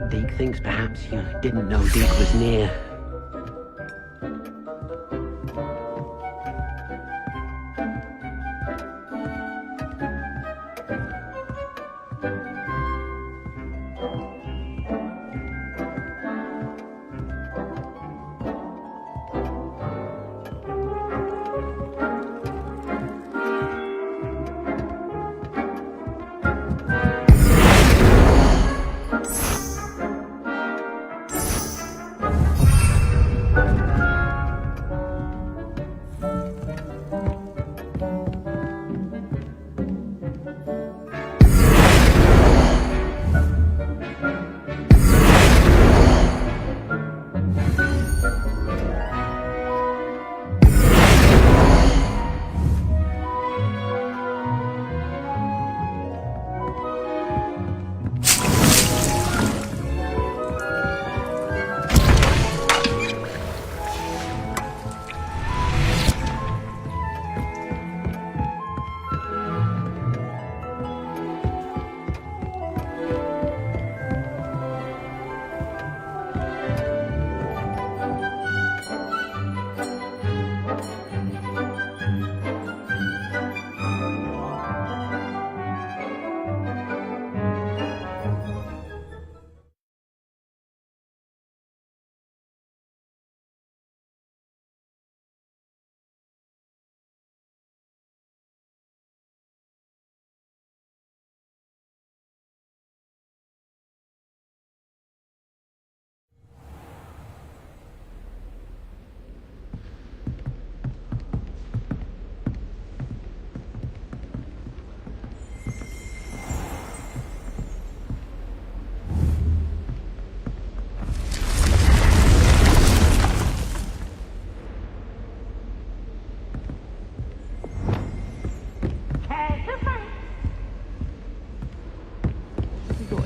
Deek thinks perhaps you didn't know Deek was near.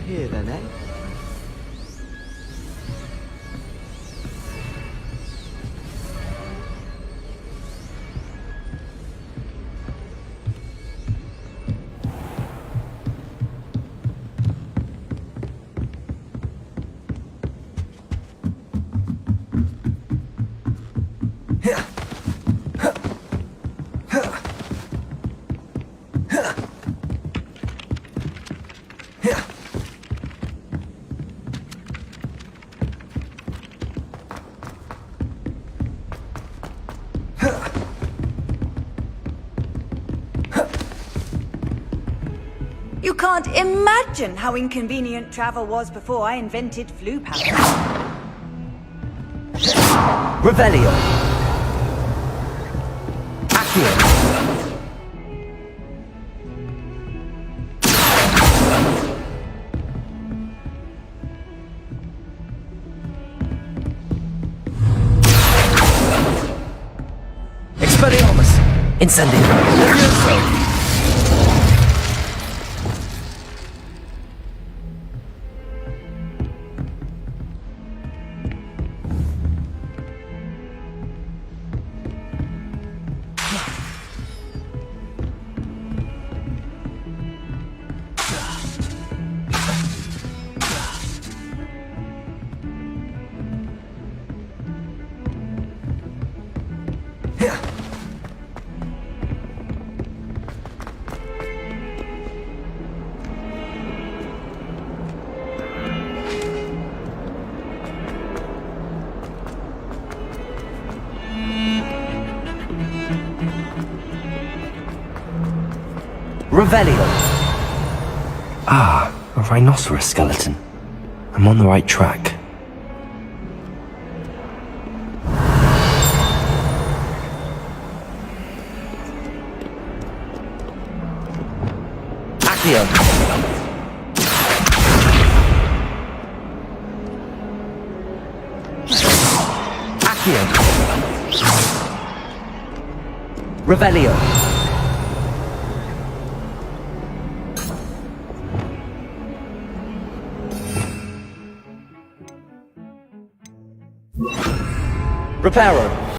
Here then, eh? You can't imagine how inconvenient travel was before I invented flu powder. Revelio. Accio. Expelliarmus. Incendio. Levioso. Revelio. Ah, a rhinoceros skeleton. I'm on the right track. Accio. Accio. Revelio. Reparo.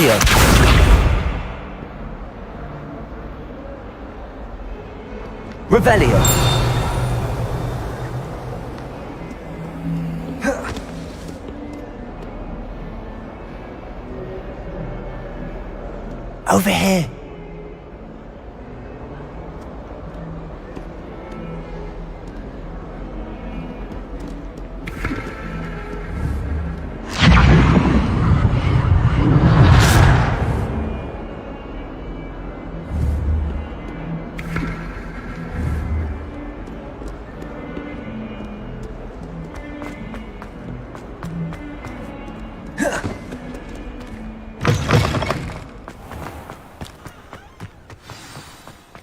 Accio. Revelio. Over here.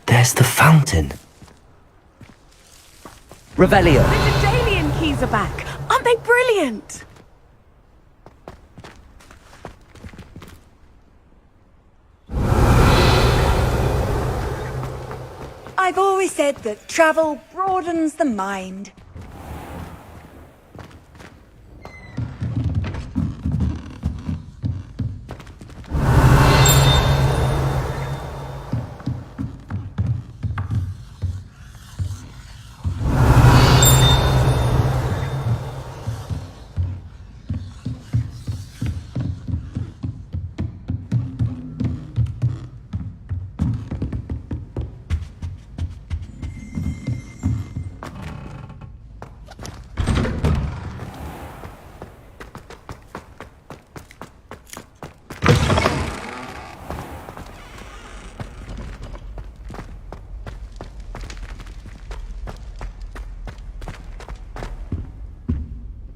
There's the fountain. Revelio. The Dalian keys are back. Aren't they brilliant? I've always said that travel broadens the mind.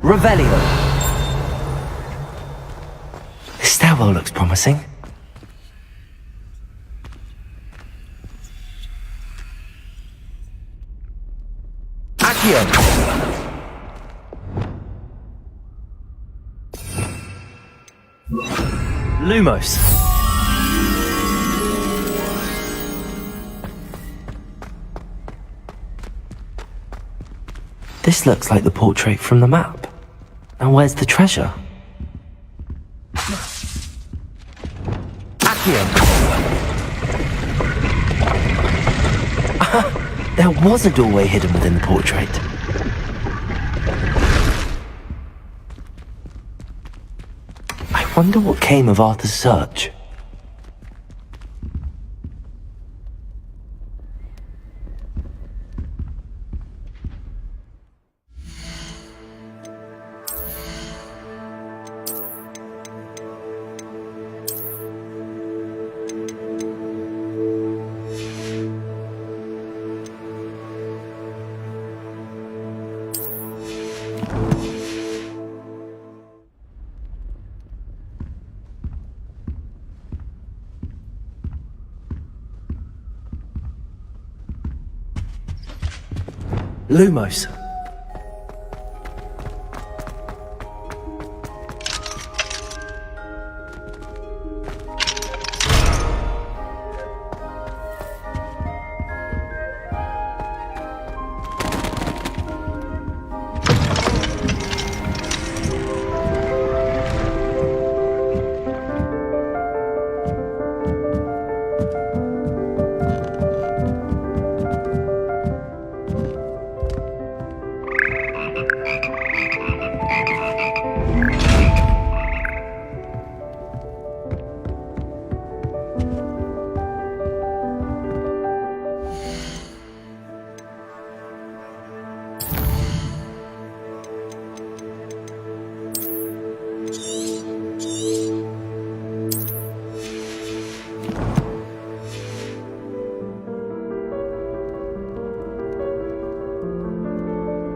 Revelio. This stairwell looks promising. Accio. Lumos. This looks like the portrait from the map. Now where's the treasure? Accio. There was a doorway hidden within the portrait. I wonder what came of Arthur's search. Lumos.